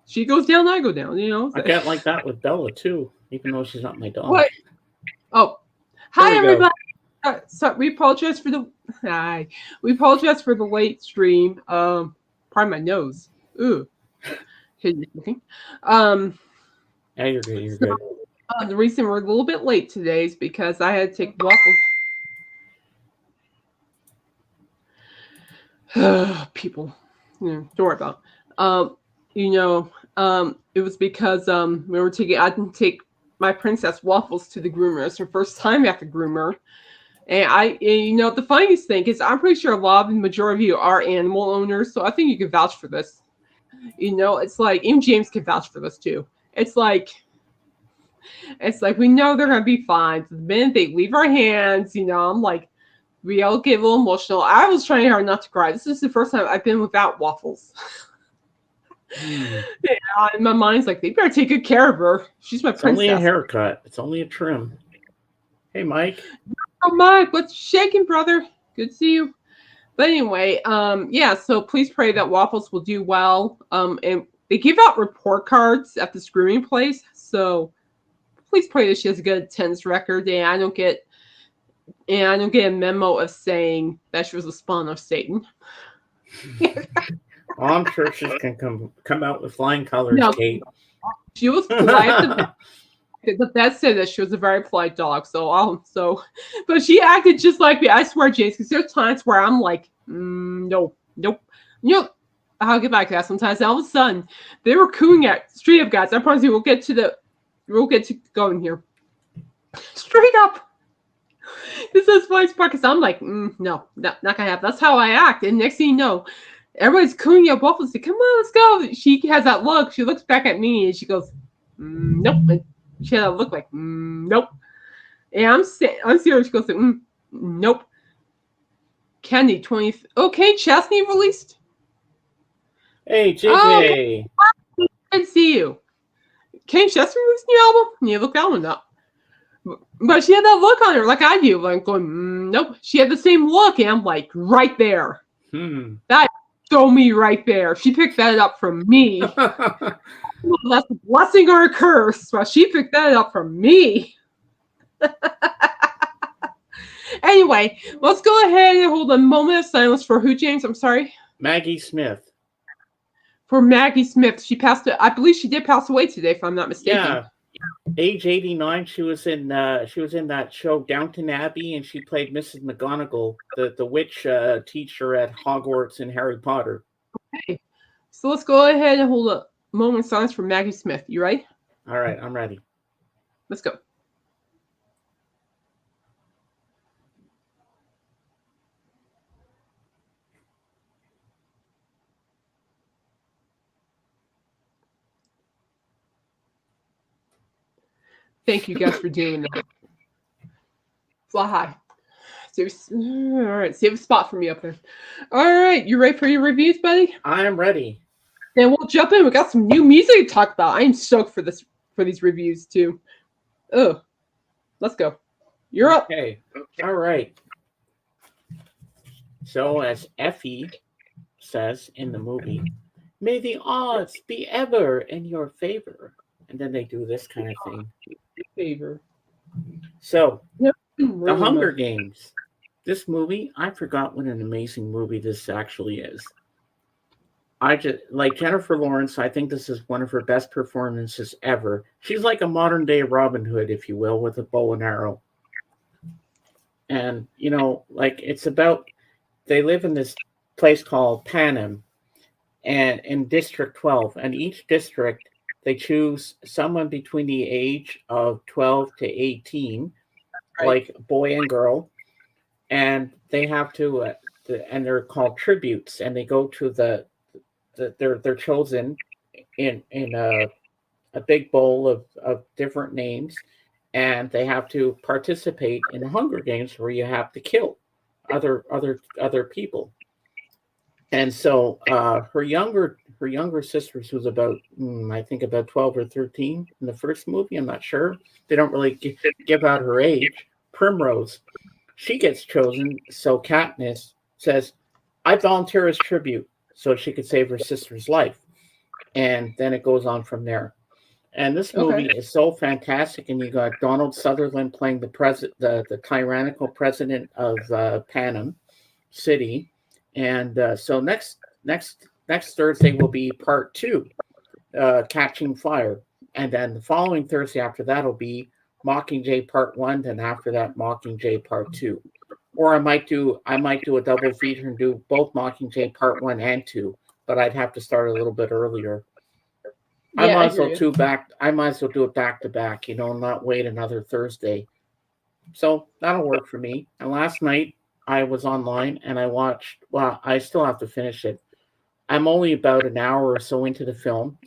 She goes down, I go down. I get like that with Bella too, even though she's not my dog. What? Oh, There we hi go. everybody. So we apologize for the hi. We apologize for the late stream. Pardon my nose. Ooh, hideous looking. Yeah, you're good. You're So good. the reason we're a little bit late today is because I had to take waffles. People, don't worry about. It was because we were taking. I didn't take my princess waffles to the groomer. It's her first time at the groomer. And the funniest thing is, I'm pretty sure a lot of the majority of you are animal owners, so I think you can vouch for this. It's like even James can vouch for this too. It's like we know they're gonna be fine. The minute they leave our hands, I'm like, we all get a little emotional. I was trying hard not to cry. This is the first time I've been without waffles. Yeah, and my mind's like, they better take good care of her. She's my It's only a princess. haircut. It's only a trim. Hey, Mike. Oh, Mike, what's shaking, brother? Good to see you. But anyway, yeah, so please pray that Waffles will do well. And they give out report cards at the screening place, so please pray that she has a good attendance record and I don't get a memo of saying that she was a spawn of Satan. Well, I'm sure she's gonna come out with flying colors, No, Kate. she was polite. The vet said that she was a very polite dog, but she acted just like me. I swear, James, because there's times where I'm like, no, nope. I'll get back to that sometimes. And all of a sudden, they were cooing at straight up, guys. I promise you, we'll get to going here. Straight up. This is funny part because I'm like, no, not gonna happen. That's how I act. And next thing you know, everybody's cooing at Waffles. Like, come on, let's go. She has that look. She looks back at me and she goes, nope. And she had a look like, nope. And I'm serious. She goes, nope. Candy 20. Okay, Chastney released. Hey, JJ. Oh, good to see you. Kane Chester released a new album? Yeah, look that one up. But she had that look on her, like I do, like going, nope. She had the same look, and I'm like, right there. That showed me right there. She picked that up from me. That's a blessing or a curse. Well, she picked that up from me. Anyway, let's go ahead and hold a moment of silence for who, James? I'm sorry. Maggie Smith. For Maggie Smith. She passed. I believe she did pass away today, if I'm not mistaken. Yeah. Age 89, she was in that show Downton Abbey, and she played Mrs. McGonagall, the witch teacher at Hogwarts in Harry Potter. Okay, so let's go ahead and hold a moment of silence for Maggie Smith. You ready? All right, I'm ready. Let's go. Thank you guys for doing that. Fly high. All right, save a spot for me up there. All right, you ready for your reviews, buddy? I am ready. Then we'll jump in. We got some new music to talk about. I'm stoked for these reviews too. Oh, let's go. You're up. Okay. All right. So as Effie says in the movie, may the odds be ever in your favor. And then they do this kind of thing. Favor. So, The Hunger Games. This movie, I forgot what an amazing movie this actually is. I just like Jennifer Lawrence. I think this is one of her best performances ever. She's like a modern day Robin Hood, if you will, with a bow and arrow. And, like it's about, they live in this place called Panem and in District 12. And each district, they choose someone between the age of 12 to 18, right, like boy and girl. And they have to, and they're called tributes. And they go to they're chosen in a big bowl of different names, and they have to participate in the Hunger Games where you have to kill other people. And so her younger sister, who's about I think about 12 or 13 in the first movie, I'm not sure. They don't really give out her age. Primrose, she gets chosen. So Katniss says, "I volunteer as tribute," so she could save her sister's life. and then it goes on from there. And this movie Okay. is so fantastic, and you got Donald Sutherland playing the tyrannical president of Panem City, and so next Thursday will be part 2, Catching Fire, and then the following Thursday after that will be Mockingjay Part 1, then after that Mockingjay Part 2, or I might do a double feature and do both Mockingjay Part 1 and 2, but I'd have to start a little bit earlier. Yeah, I I hear you. might as well do it back to back, not wait another Thursday. So that'll work for me. And last night I was online and I watched, well, I still have to finish it. I'm only about an hour or so into the film.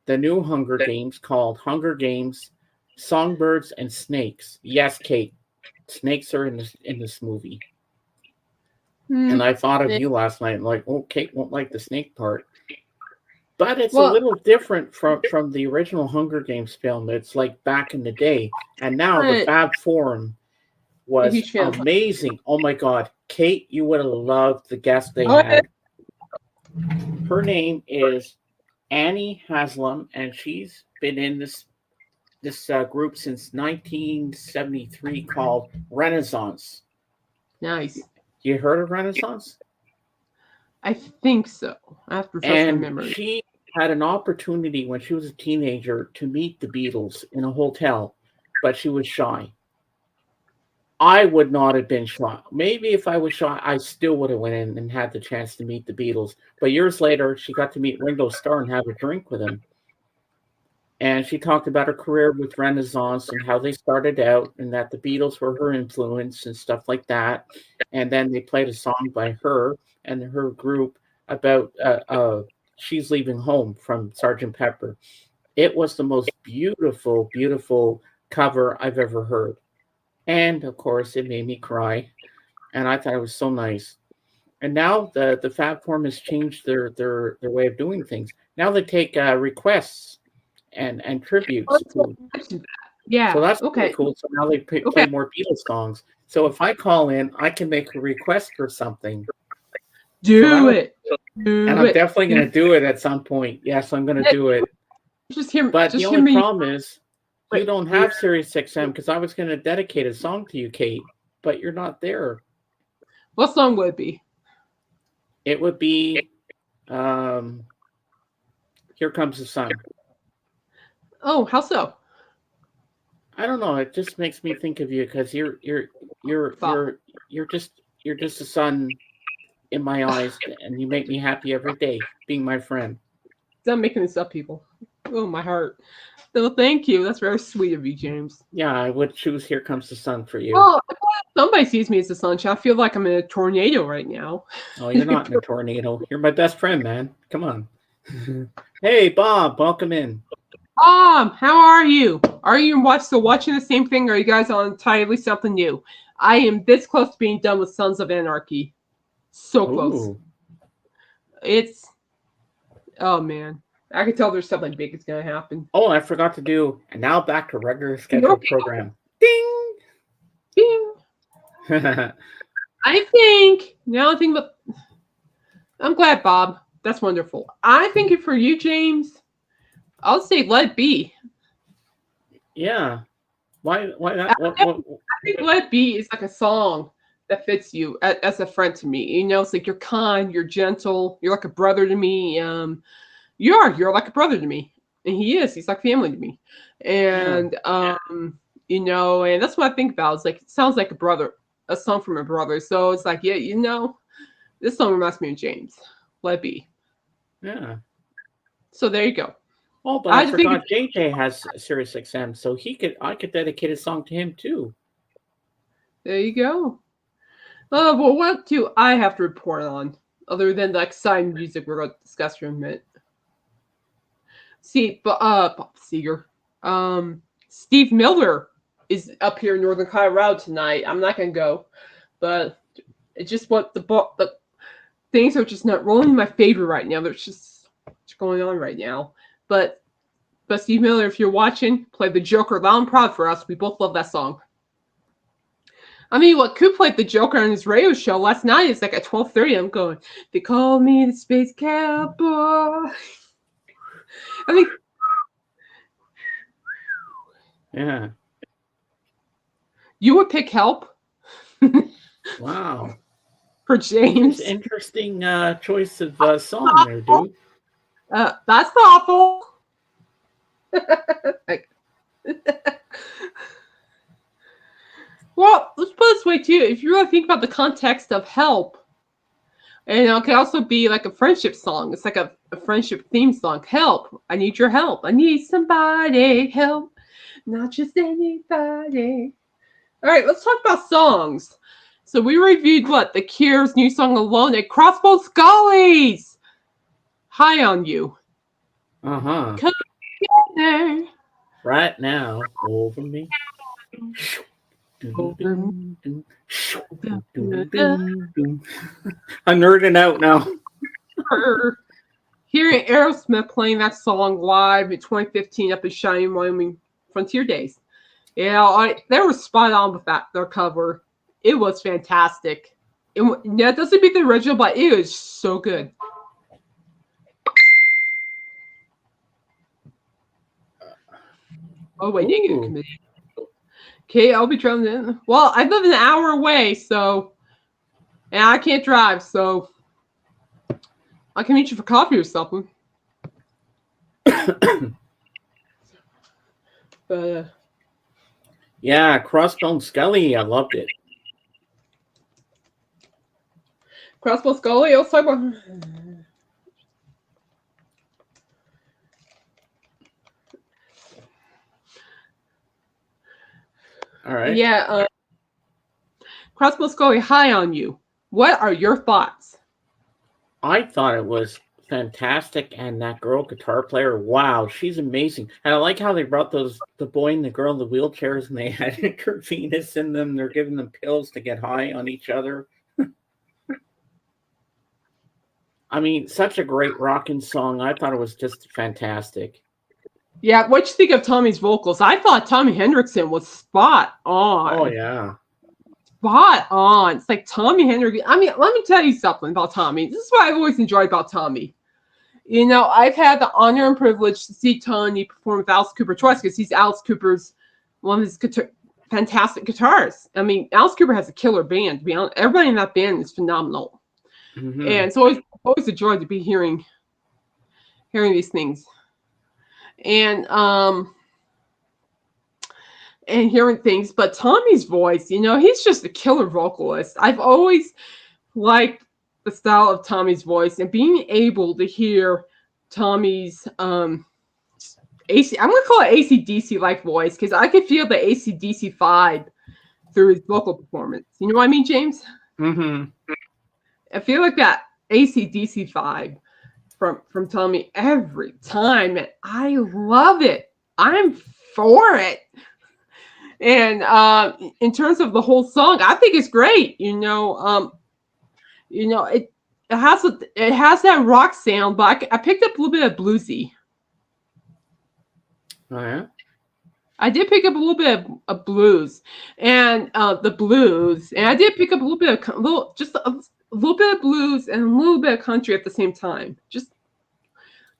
The new Hunger Games, called Hunger Games, Songbirds and Snakes. Yes, Kate, snakes are in this movie. And I thought of you last night, like, oh, Kate won't like the snake part. But it's a little different from the original Hunger Games film. It's like back in the day. And now the Fab Forum was amazing. Oh my God. Kate, you would have loved the guest they had. Her name is Annie Haslam, and she's been in this group since 1973 called Renaissance. Nice. You heard of Renaissance? I think so. I have to refresh my memory. She had an opportunity when she was a teenager to meet the Beatles in a hotel, but she was shy. I would not have been shy. Maybe if I was shy, I still would have went in and had the chance to meet the Beatles. But years later, she got to meet Ringo Starr and have a drink with him. And she talked about her career with Renaissance and how they started out, and that the Beatles were her influence and stuff like that. And then they played a song by her and her group about She's Leaving Home from Sgt. Pepper. It was the most beautiful, beautiful cover I've ever heard. And of course, it made me cry. And I thought it was so nice. And now the Fab Forum has changed their way of doing things. Now they take requests and tributes. Yeah. So that's okay. pretty cool. So now they play more Beatles songs. So if I call in, I can make a request for something. Do it. I'm definitely going to do it at some point. Yes, I'm going to do it. But the only problem is you don't have Sirius XM, because I was going to dedicate a song to you, Kate, but you're not there. What song would it be? It would be Here Comes the Sun. Oh, how so? I don't know. It just makes me think of you, because you're just a sun in my eyes, and you make me happy every day being my friend. I'm making this up, people. Oh, my heart. So thank you. That's very sweet of you, James. Yeah, I would choose Here Comes the Sun for you. Well, if somebody sees me as the sunshine, I feel like I'm in a tornado right now. Oh, you're not in a tornado. You're my best friend, man. Come on. Hey, Bob, welcome in. How are you? Are you still watching the same thing, or are you guys on entirely something new? I am this close to being done with Sons of Anarchy. So close. Ooh. It's, oh man, I can tell there's something big is going to happen. Oh, I forgot to do, and now back to regular scheduled program. Ding! Ding! I think, now I think, I'm glad, Bob. That's wonderful. I think for you, James, I'll say Let It Be. Yeah. Why not? I think Let It Be is like a song that fits you as a friend to me. It's like you're kind, you're gentle, you're like a brother to me. You're like a brother to me. And he's like family to me. And and that's what I think about. It's like, it sounds like a song from a brother. So it's like, this song reminds me of James. Let It Be. Yeah. So there you go. Oh, but I forgot JJ has Sirius XM, so I could dedicate a song to him too. There you go. Well, what do I have to report on, other than the exciting music we're going to discuss for a minute? See, Bob Seger, Steve Miller is up here in Northern Colorado tonight. I'm not going to go, but it's just what the things are just not rolling in my favor right now. There's just what's going on right now. But Steve Miller, if you're watching, play the Joker loud and proud for us. We both love that song. I mean, what Coop played the Joker on his radio show last night is like at 12:30. I'm going, they call me the Space Cowboy. I think Yeah. you would pick Help Wow. for James. Interesting choice of song there, dude. That's awful. Like, well, let's put it this way too. If you really think about the context of Help, and it can also be like a friendship song. It's like a friendship theme song. Help! I need your help. I need somebody help, not just anybody. All right, let's talk about songs. So we reviewed what The Cure's new song "Alone" and Crossbone Skully's "High on You." Uh-huh. Come there. Right now, over me. Over I'm nerding out now. Hearing Aerosmith playing that song live in 2015 up in Cheyenne, Wyoming, Frontier Days. Yeah, they were spot on with their cover. It was fantastic. It doesn't beat the original, but it is so good. Oh wait, negative committee. Okay, I'll be driving in. Well, I live an hour away, so and I can't drive, so I can meet you for coffee or something. But yeah, Crossbone Skully, I loved it. Crossbone Skully, let's talk about. All right. Yeah, Crossbone Skully, High on You. What are your thoughts? I thought it was fantastic, and that girl guitar player, wow, she's amazing. And I like how they brought the boy and the girl in the wheelchairs, and they had intravenous in them. They're giving them pills to get high on each other. I mean, such a great rocking song. I thought it was just fantastic. Yeah, what you think of Tommy's vocals? I thought Tommy Hendrickson was spot on. Oh yeah, spot on. It's like Tommy Hendrickson. I mean, let me tell you something about Tommy. This is what I've always enjoyed about Tommy. You know, I've had the honor and privilege to see Tony perform with Alice Cooper twice because he's Alice Cooper's one of his fantastic guitarists. I mean, Alice Cooper has a killer band. To be honest, everybody in that band is phenomenal, and so it's always a joy to be hearing these things, and hearing things. But Tommy's voice, you know, he's just a killer vocalist. I've always liked the style of Tommy's voice, and being able to hear Tommy's AC, I'm gonna call it AC/DC like voice, because I could feel the AC/DC vibe through his vocal performance. You know what I mean, James? Mm-hmm. I feel like that AC/DC vibe from Tommy every time, and I love it. I'm for it. And in terms of the whole song, I think it's great. You know, it has that rock sound, but I picked up a little bit of bluesy. Oh yeah. I did pick up a little bit of blues, and the blues, and I did pick up a little bit of a little bit of blues and a little bit of country at the same time.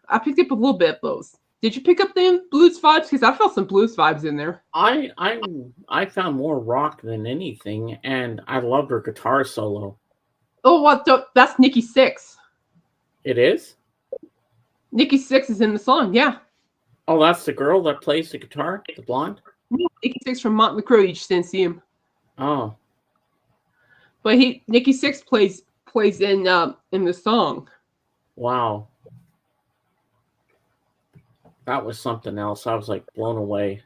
I picked up a little bit of those. Did you pick up the blues vibes? Because I felt some blues vibes in there. I found more rock than anything, and I loved her guitar solo. Oh, what? That's Nikki Sixx. It is? Nikki Sixx is in the song, yeah. Oh, that's the girl that plays the guitar, the blonde? Yeah, Nikki Sixx from Motley Crue. You just didn't see him. Oh. But Nikki Sixx plays in the song. Wow. That was something else. I was like blown away.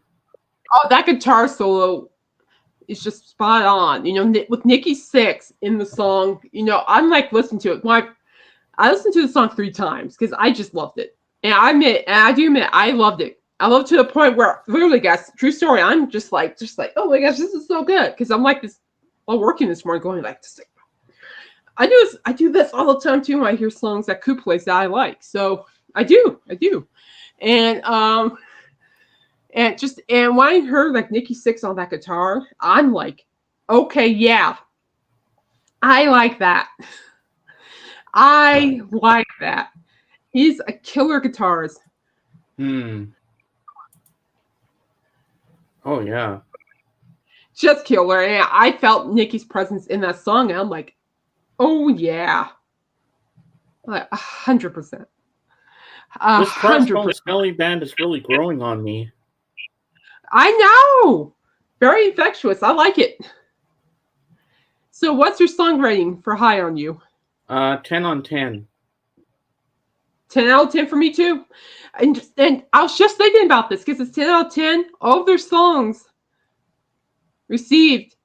Oh, that guitar solo is just spot on. You know, with Nikki Sixx in the song, you know, I'm like listening to it. I listened to the song 3 times because I just loved it. And I do admit, I loved it. I loved it to the point where, literally, guys, true story, I'm just like, oh my gosh, this is so good. Because I'm like this, while working this morning, going like, I do this all the time too when I hear songs that Coop plays that I like. So I do. And when I heard like Nikki Sixx on that guitar, I'm like, okay, yeah, I like that. I like that. He's a killer guitarist. Hmm. Oh yeah. Just killer. And I felt Nikki's presence in that song, and I'm like, oh yeah, like 100%, This Crossbone 100%. Skully band is really growing on me. I know, very infectious. I like it. So, what's your song rating for High on You? 10 on 10. 10 out of 10 for me too. And I was just thinking about this because it's 10 out of 10. All of their songs received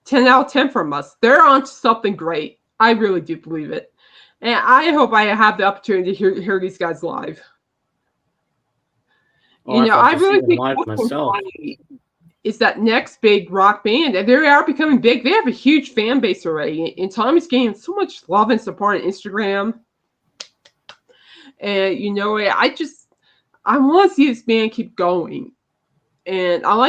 10 out of 10 from us. They're on to something great. I really do believe it. And I hope I have the opportunity to hear these guys live. Oh, I'd love I to see really them think live myself. is that next big rock band, and they are becoming big. They have a huge fan base already, and Tommy's getting so much love and support on Instagram. And I want to see this band keep going. And all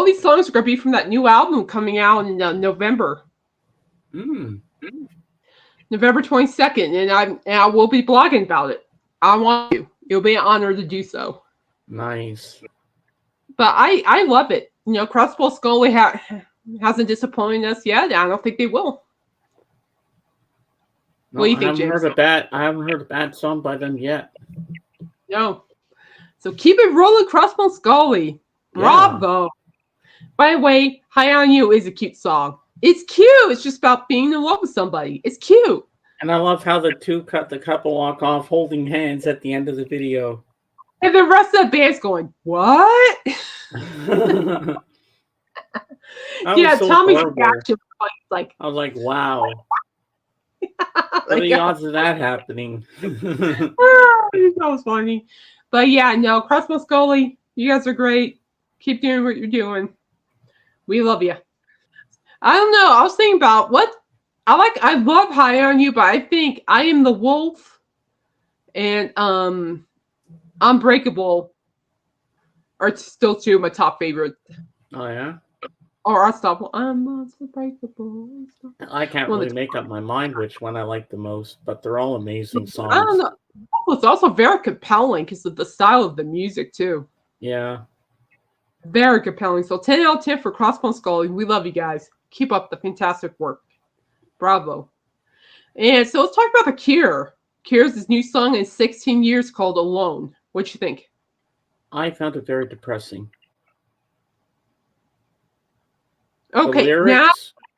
these songs are going to be from that new album coming out in November. November 22nd, and I will be blogging about it. I want to. It'll be an honor to do so. Nice. But I love it. Crossbone Skully hasn't disappointed us yet. I don't think they will. No, What do you think, James? I haven't heard a bad song by them yet. No. So keep it rolling, Crossbone Skully. Bravo. Yeah. By the way, High on You is a cute song. It's cute. It's just about being in love with somebody. It's cute. And I love how the couple walk off holding hands at the end of the video. And the rest of the band's going, what? Yeah, so Tommy's reaction was like, I was like, wow. What are the odds of that happening? That was funny. But yeah, no, Crossbone Skully, you guys are great. Keep doing what you're doing. We love you. I don't know. I was thinking about what I love High on You, but I think I Am the Wolf and Unbreakable are still two of my top favorites. Oh yeah? Or I'll stop. I'm unbreakable. I can't really make up my mind which one I like the most, but they're all amazing songs. I don't know. It's also very compelling because of the style of the music too. Yeah. Very compelling. So 10 out of 10 for Crossbone Skully. We love you guys. Keep up the fantastic work. Bravo. And so let's talk about The Cure. Cure's new song in 16 years called Alone. What you think? I found it very depressing. Okay, now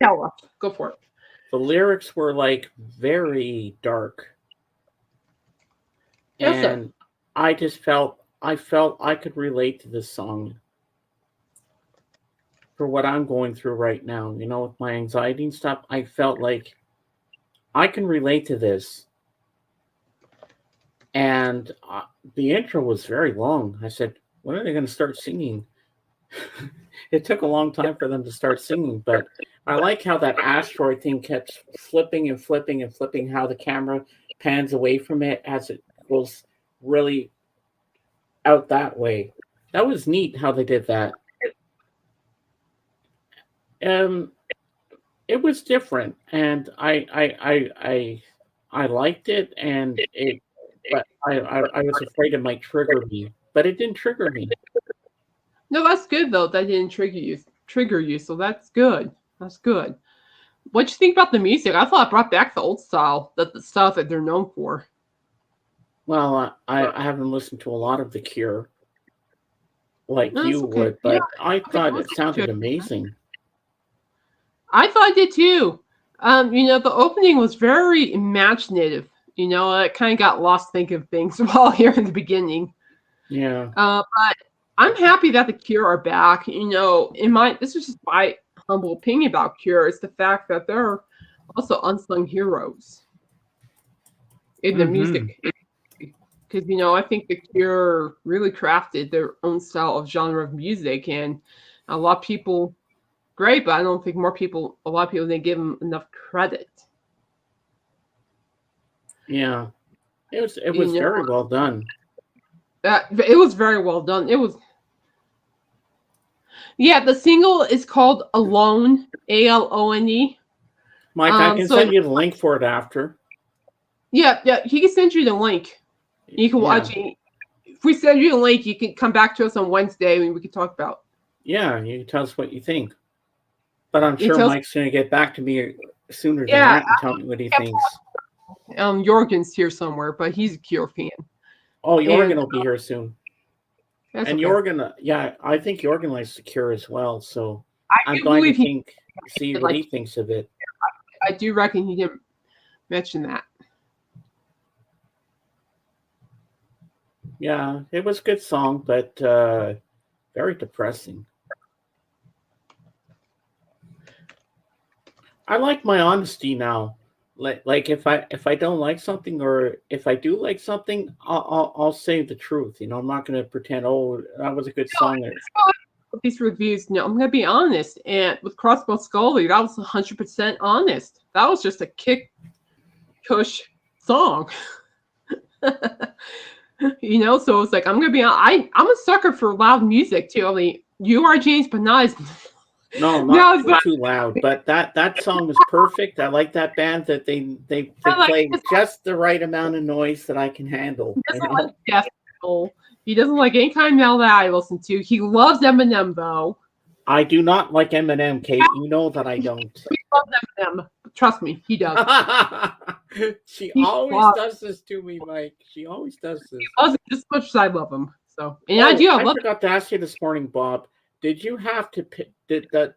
tell us. Go for it. The lyrics were like very dark. Yes, and I just felt I could relate to this song for what I'm going through right now. With my anxiety and stuff, I felt like I can relate to this. And the intro was very long. I said, when are they going to start singing? It took a long time for them to start singing, but I like how that asteroid thing kept flipping and flipping and flipping, how the camera pans away from it as it goes really out that way. That was neat how they did that. It was different, and I liked it, and but I was afraid it might trigger me, but it didn't trigger me. No, that's good though. That didn't trigger you. So that's good. That's good. What you think about the music? I thought it brought back the old style, the style that they're known for. Well, I haven't listened to a lot of The Cure like you okay. would, but yeah, I thought it sounded amazing. I thought it did too. The opening was very imaginative. It kind of got lost thinking of things while here in the beginning. Yeah. But I'm happy that The Cure are back. This is just my humble opinion about Cure, is the fact that they're also unsung heroes in the music. Because, I think The Cure really crafted their own style of genre of music, and a lot of people, great, but I don't think a lot of people didn't give them enough credit. Yeah. It was very well done. It was very well done. It was. Yeah, the single is called Alone, Alone. Mike, I can send you the link for it after. Yeah, he can send you the link. You can watch it. If we send you a link, you can come back to us on Wednesday and we can talk about. Yeah, you can tell us what you think. But I'm sure Mike's going to get back to me sooner than that and tell me what he thinks. Jorgen's here somewhere, but he's a Cure fan. Oh, Jorgen will be here soon. And okay. Jorgen, I think Jorgen likes the Cure as well. So I'm going to see what he thinks of it. I do reckon he didn't mention that. Yeah, it was a good song, but very depressing. I like my honesty now. Like if I don't like something, or if I do like something, I'll say the truth. You know, I'm not going to pretend, oh, that was a good song. These reviews, no, I'm going to be honest. And with Crossbone Skully, that was 100% honest. That was just a kick, push song. You know, so it's like I'm going to be honest. I'm a sucker for loud music too. I mean, you are, James, but not as. No, not too loud, but that song was perfect. I like that band that they play just the right amount of noise that I can handle. He doesn't like death metal. He doesn't like any kind of metal that I listen to. He loves Eminem, though. I do not like Eminem, Kate. You know that I don't. He loves Eminem. Trust me, he does. She always does this to me, Mike. She always does this. He loves it just as much as I love him. So, and I forgot to ask you this morning, Bob. Did you have to?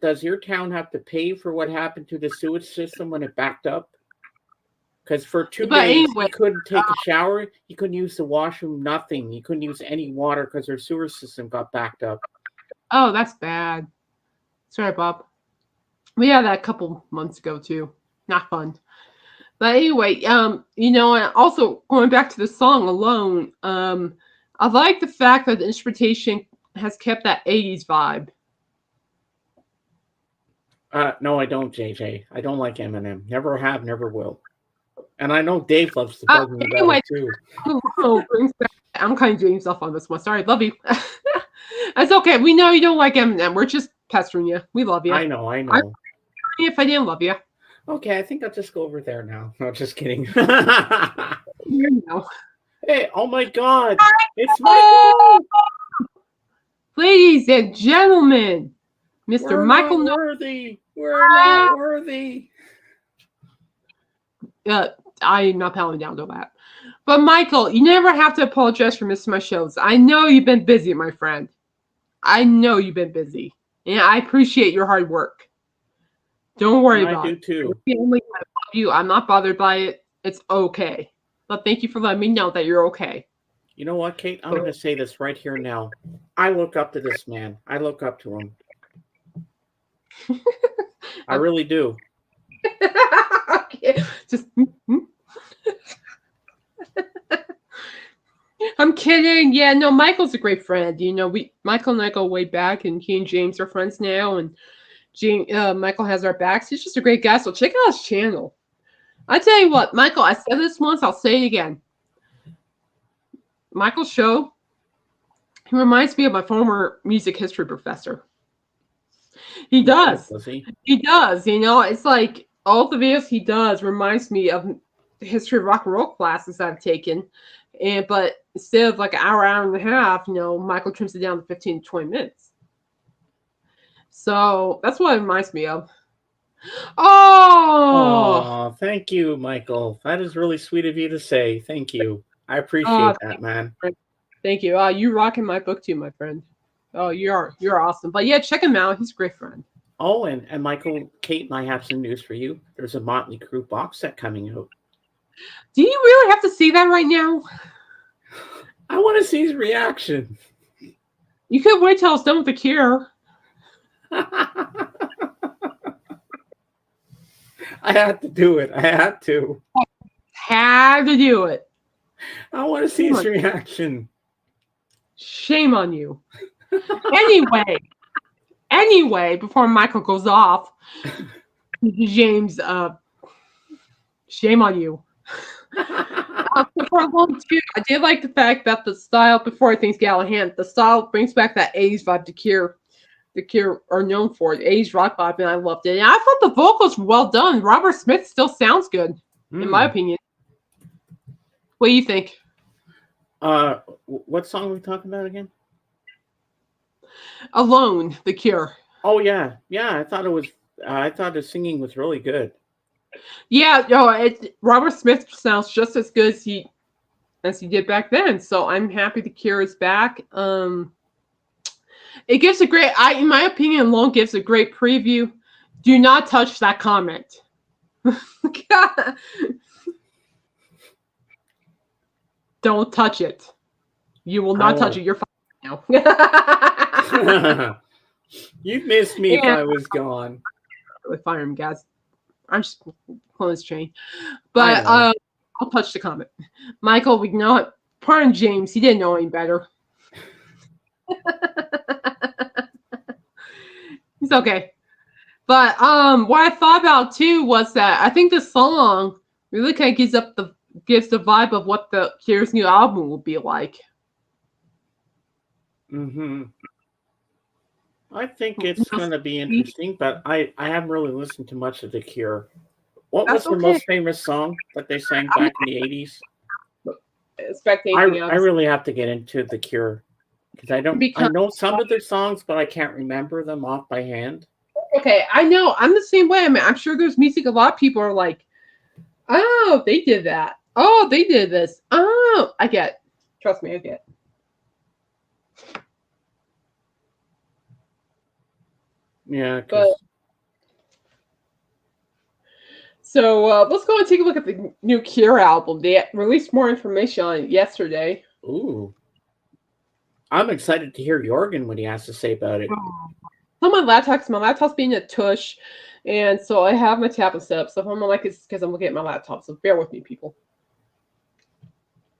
Does your town have to pay for what happened to the sewage system when it backed up? Because for 2 days he couldn't take a shower, he couldn't use the washroom, nothing. He couldn't use any water because their sewer system got backed up. Oh, that's bad. Sorry, Bob. We had that a couple months ago too. Not fun. But anyway, you know, and also going back to the song alone, I like the fact that the instrumentation has kept that 80s vibe. No, I don't, JJ. I don't like Eminem. Never have, never will. And I know Dave loves the bug me about it too. I'm kind of James off on this one. Sorry, love you. That's okay. We know you don't like Eminem. We're just pestering you. We love you. I know. If I didn't love you. Okay, I think I'll just go over there now. No, just kidding. Hey, oh my God. It's Michael. Ladies and gentlemen, Mr. Michael Worthy. We're not worthy. I'm not bowing down to that. But Michael, you never have to apologize for missing my shows. I know you've been busy, my friend. I know you've been busy. And I appreciate your hard work. Don't worry about it. I do too. I love you. I'm not bothered by it. It's okay. But thank you for letting me know that you're okay. You know what, Kate? I'm going to say this right here now. I look up to this man. I look up to him. I really do. Okay. Just. I'm kidding. Yeah, no, Michael's a great friend. You know, Michael and I go way back, and he and James are friends now. And Michael has our backs. He's just a great guy. So check out his channel. I tell you what, Michael, I said this once. I'll say it again. Michael's show, he reminds me of my former music history professor. He does. He does. You know, it's like all the videos he does reminds me of the history of rock and roll classes I've taken. But instead of like an hour and a half, you know, Michael trims it down to 15 to 20 minutes. So that's what it reminds me of. Oh, thank you, Michael. That is really sweet of you to say. Thank you. I appreciate that, man. Thank you. You rocking my book too, my friend. Oh, you're awesome. But yeah, check him out. He's a great friend. Oh, and Michael, Kate and I have some news for you. There's a Motley Crue box set coming out. Do you really have to see that right now? I want to see his reaction. You could wait till it's done with the Cure. I had to do it. I had to. Had to do it. I want to see his reaction. Shame on you. Anyway, before Michael goes off, James, shame on you. I did like the fact that the style, before things get out of hand, the style brings back that 80s vibe the Cure are known for, the 80s rock vibe, and I loved it. And I thought the vocals were well done. Robert Smith still sounds good, in my opinion. What do you think? What song are we talking about again? Alone, The Cure. Oh yeah, yeah. I thought it was. I thought the singing was really good. Yeah, no, Robert Smith sounds just as good as he did back then. So I'm happy The Cure is back. It gives a great, in my opinion, alone gives a great preview. Do not touch that comment. Don't touch it. You will not touch it. You're fine now. You missed me if I was gone. Really fire him, guys. I'm just pulling this chain. But I'll touch the comment. Michael, we know it. Pardon James. He didn't know any better. It's okay. But what I thought about too was that I think the song really kind of gives the vibe of what the Cure's new album will be like. Mm-hmm. I think it's going to be interesting, but I haven't really listened to much of The Cure. What was the most famous song that they sang back in the 80s? I really have to get into The Cure because I know some of their songs, but I can't remember them off by hand. Okay, I know. I'm the same way. I mean, I'm sure there's music a lot of people are like, oh, they did that. Oh, they did this. Oh, I get. Trust me, I get. Yeah. So let's go and take a look at the new Cure album. They released more information on it yesterday. Ooh. I'm excited to hear Jorgen what he has to say about it. On my laptop's being a tush, and so I have my tablet set up. So if I'm like, it's because I'm looking at my laptop. So bear with me, people.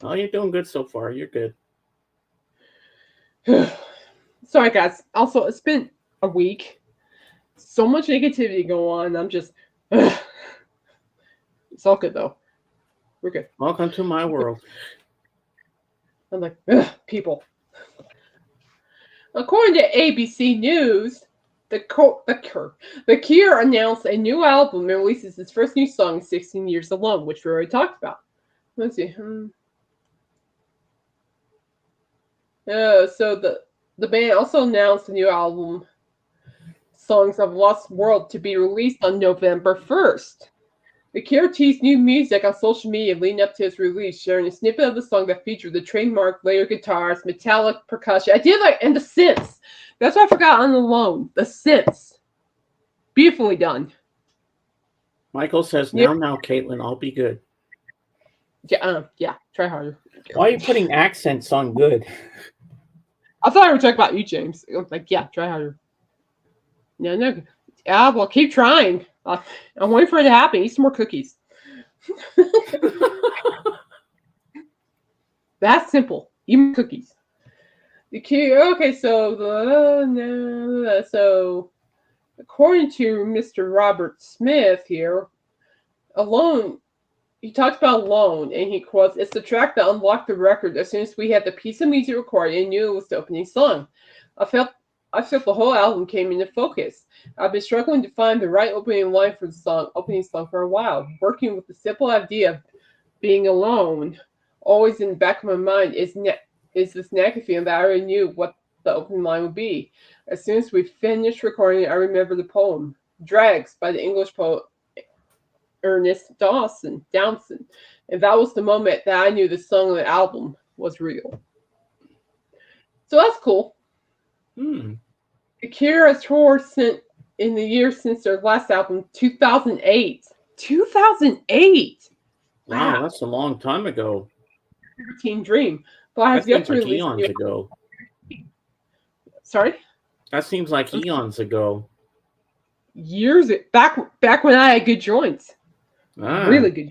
Oh, you're doing good so far. You're good. Sorry, guys. Also, it's been a week. So much negativity going on. I'm just. It's all good though. We're good. Welcome to my world. I'm like, people. According to ABC News, the Cure announced a new album and releases its first new song, 16 Years Alone, which we already talked about. Let's see. So the band also announced a new album, Songs of Lost World, to be released on November 1st. The Cure teased new music on social media leading up to its release, sharing a snippet of the song that featured the trademark layer guitars, metallic percussion. I did and the synths. That's what I forgot on Alone. The synths. Beautifully done. Michael says, now, Caitlin, I'll be good. Yeah, try harder. Why are you putting accents on good? I thought I were talking about you, James. Like, yeah, try harder. No. Yeah, well, keep trying. I'm waiting for it to happen. Eat some more cookies. That's simple. Eat more cookies. Okay, so according to Mr. Robert Smith here, Alone, he talked about Alone, and he quotes, "It's the track that unlocked the record as soon as we had the piece of music recorded and knew it was the opening song. I felt the whole album came into focus. I've been struggling to find the right opening line for the opening song for a while. Working with the simple idea of being alone, always in the back of my mind, is this nagging feeling that I already knew what the opening line would be. As soon as we finished recording, I remember the poem, Drags, by the English poet Ernest Dowson. And that was the moment that I knew the song of the album was real." So that's cool. The Cure has toured in the years since their last album, 2008. 2008. Wow, that's a long time ago. Teen Dream. But has yet to release eons ago. Sorry? That seems like eons ago. Years back when I had good joints. Really good.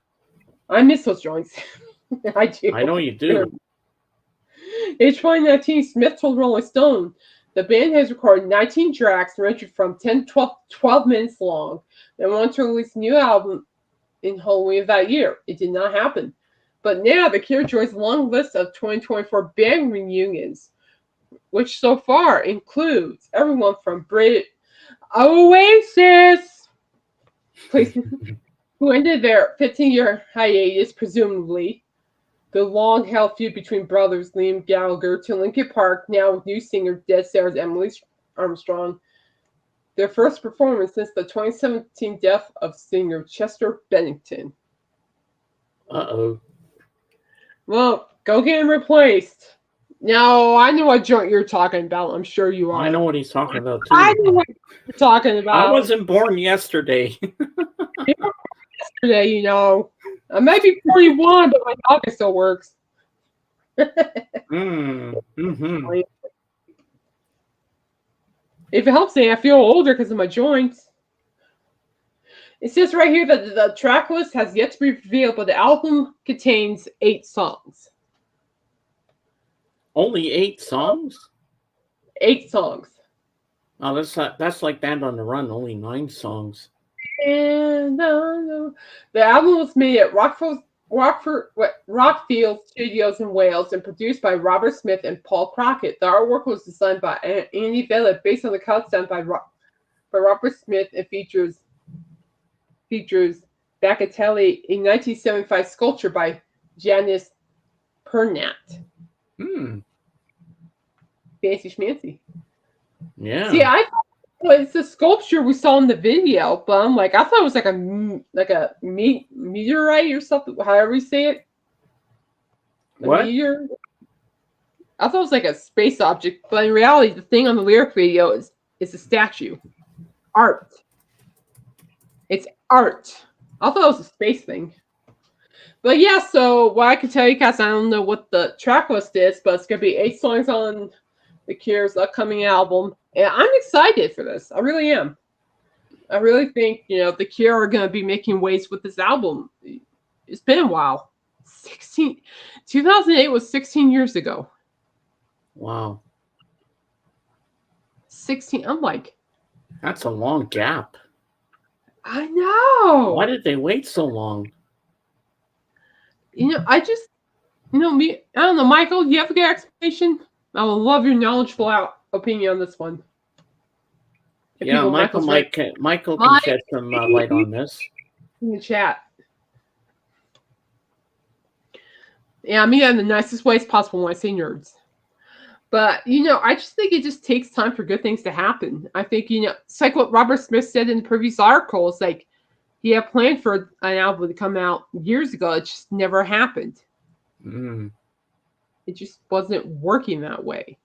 I miss those joints. I do. I know you do. In 2019, Smith told Rolling Stone, the band has recorded 19 tracks ranging from 10 to 12 minutes long and wanted to release a new album in Halloween of that year. It did not happen. But now the Cure joins a long list of 2024 band reunions, which so far includes everyone from Oasis, who ended their 15-year hiatus, presumably, the long-held feud between brothers Liam Gallagher to Linkin Park, now with new singer Dead Sarah's Emily Armstrong. Their first performance since the 2017 death of singer Chester Bennington. Uh-oh. Well, go get him replaced. Now, I know what joint you're talking about. I'm sure you are. I know what he's talking about, too. I know what you're talking about. I wasn't born yesterday. Yesterday, you know. I may be 41, but my dog still works. Mm-hmm. If it helps me, I feel older because of my joints. It says right here that the track list has yet to be revealed, but the album contains 8 songs. Only 8 songs? 8 songs. Oh, that's like Band on the Run, only 9 songs. And the album was made at Rockfield Studios in Wales and produced by Robert Smith and Paul Crockett. The artwork was designed by Andy Vella, based on the cuts done by Robert Smith, and features Bacatelli, a 1975 sculpture by Janice Pernat. Fancy schmancy. Yeah. See, I thought it's a sculpture we saw in the video, but I'm like, I thought it was like a meteorite or something, however you say it. What? Meteor. I thought it was like a space object, but in reality, the thing on the lyric video is a statue. Art. It's art. I thought it was a space thing. But yeah, so what I can tell you guys, I don't know what the track list is, but it's going to be 8 songs on The Cure's upcoming album. And I'm excited for this. I really am. I really think, The Cure are going to be making waves with this album. It's been a while. 2008 was 16 years ago. Wow. 16. I'm like, that's a long gap. I know. Why did they wait so long? I just, me. I don't know, Michael. Do you have a good explanation? I would love your knowledgeable opinion on this one. Yeah, Michael can shed some light on this. In the chat. Yeah, I mean that in the nicest ways possible when I say nerds. But, I just think it just takes time for good things to happen. I think, it's like what Robert Smith said in the previous article. It's like he had planned for an album to come out years ago. It just never happened. It just wasn't working that way.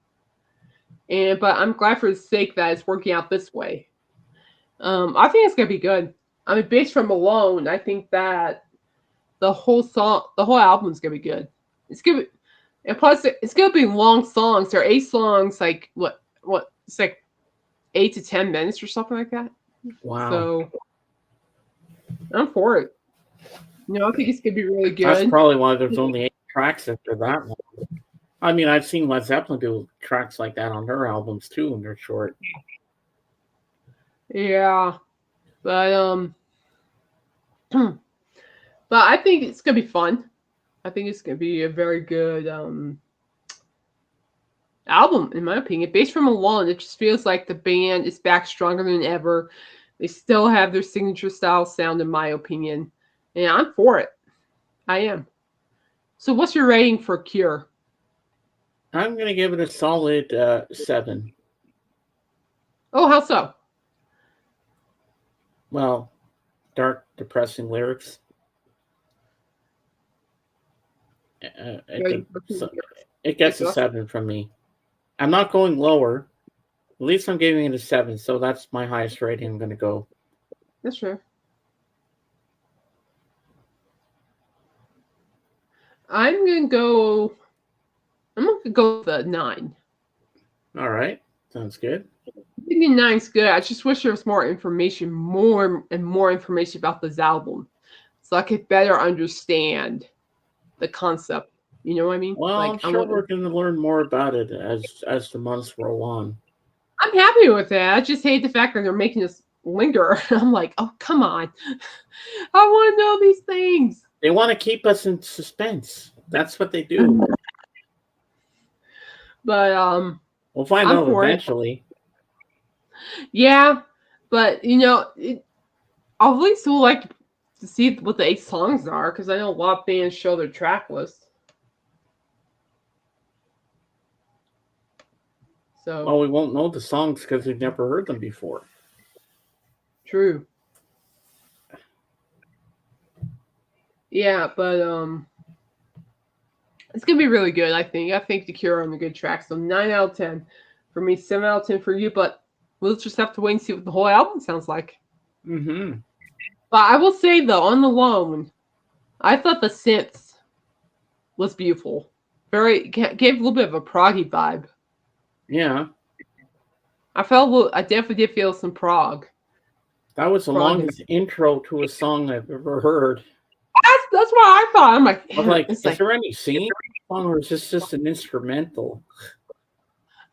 But I'm glad for his sake that it's working out this way. I think it's going to be good. I mean, based from Alone, I think that the whole album is going to be good. It's going to be, and plus, it's going to be long songs. There are 8 songs, like, what? It's like 8 to 10 minutes or something like that. Wow. So, I'm for it. I think it's going to be really good. That's probably why there's only 8 tracks after that one. I mean, I've seen Led Zeppelin do tracks like that on their albums, too, and they're short. Yeah. But I think it's going to be fun. I think it's going to be a very good album, in my opinion. Based from Alone, it just feels like the band is back stronger than ever. They still have their signature style sound, in my opinion. And I'm for it. I am. So what's your rating for Cure? I'm going to give it a solid 7. Oh, how so? Well, dark, depressing lyrics. It gets a 7 from me. I'm not going lower. At least I'm giving it a 7, so that's my highest rating I'm going to go. That's true. I'm going to go with a 9. All right. Sounds good. I think 9's good. I just wish there was more information about this album, so I could better understand the concept. You know what I mean? Well, I'm sure we're going to learn more about it as the months roll on. I'm happy with that. I just hate the fact that they're making us linger. I'm like, oh, come on. I want to know these things. They want to keep us in suspense. That's what they do. But we'll find out eventually. Yeah, but I at least would like to see what the 8 songs are, because I know a lot of bands show their track list. So Well, we won't know the songs because we've never heard them before. true. Yeah, but it's gonna be really good. I think. I think the Cure are on a good track. So 9 out of 10 for me, 7 out of 10 for you. But we'll just have to wait and see what the whole album sounds like. Mm-hmm. But I will say though, on the loan, I thought the synths was beautiful. Very gave a little bit of a proggy vibe. Yeah. I felt a little, I definitely did feel some prog. That was the Prog. longest intro to a song I've ever heard. That's what I thought. I'm like, I was like, it's is like there any singing song or is this just an instrumental?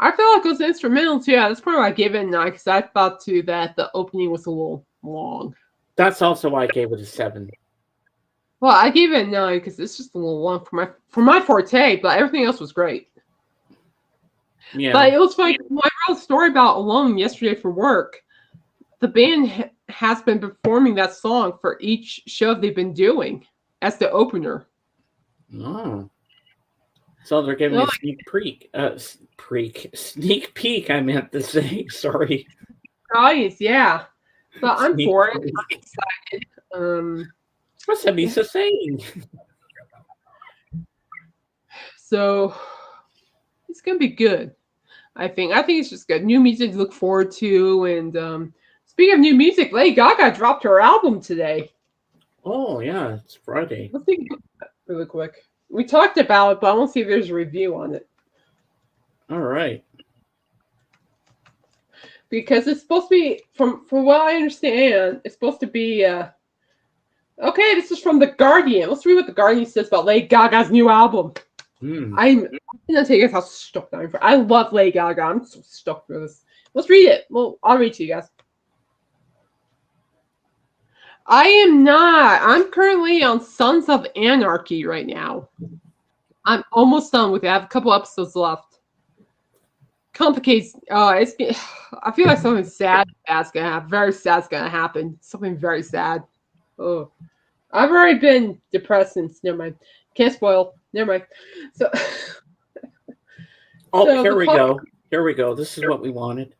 I felt like it was instrumental too. Yeah, that's probably why I gave it a 9 because I thought too that the opening was a little long. That's also why I gave it a 7. Well, I gave it a 9 because it's just a little long for my forte, but everything else was great. Yeah. But it was funny. When I wrote a story about Alone yesterday for work, the band has been performing that song for each show they've been doing as the opener. Oh. So they're giving me a sneak peek, I meant to say. Sorry. Nice, yeah. But I'm Sneak for it. peek. I'm excited. What's that Lisa saying? So it's gonna be good. I think it's just good. New music to look forward to. And speaking of new music, Lady Gaga dropped her album today. Oh yeah, it's Friday. Let's think really quick. We talked about it, but I want to see if there's a review on it. All right. Because it's supposed to be, from what I understand, it's supposed to be okay, this is from The Guardian. Let's read what The Guardian says about Lady Gaga's new album. I'm gonna tell you guys how stoked I am for. I love Lady Gaga. I'm so stoked for this. Let's read it. Well, I'll read it to you guys. I am not. I'm currently on Sons of Anarchy right now. I'm almost done with it. I have a couple episodes left. Complicates. I feel like something bad's gonna happen. Very sad's gonna happen. Something very sad. Oh, I've already been depressed since. Never mind. Can't spoil. Never mind. So. Here we go. Here we go. This is what we wanted.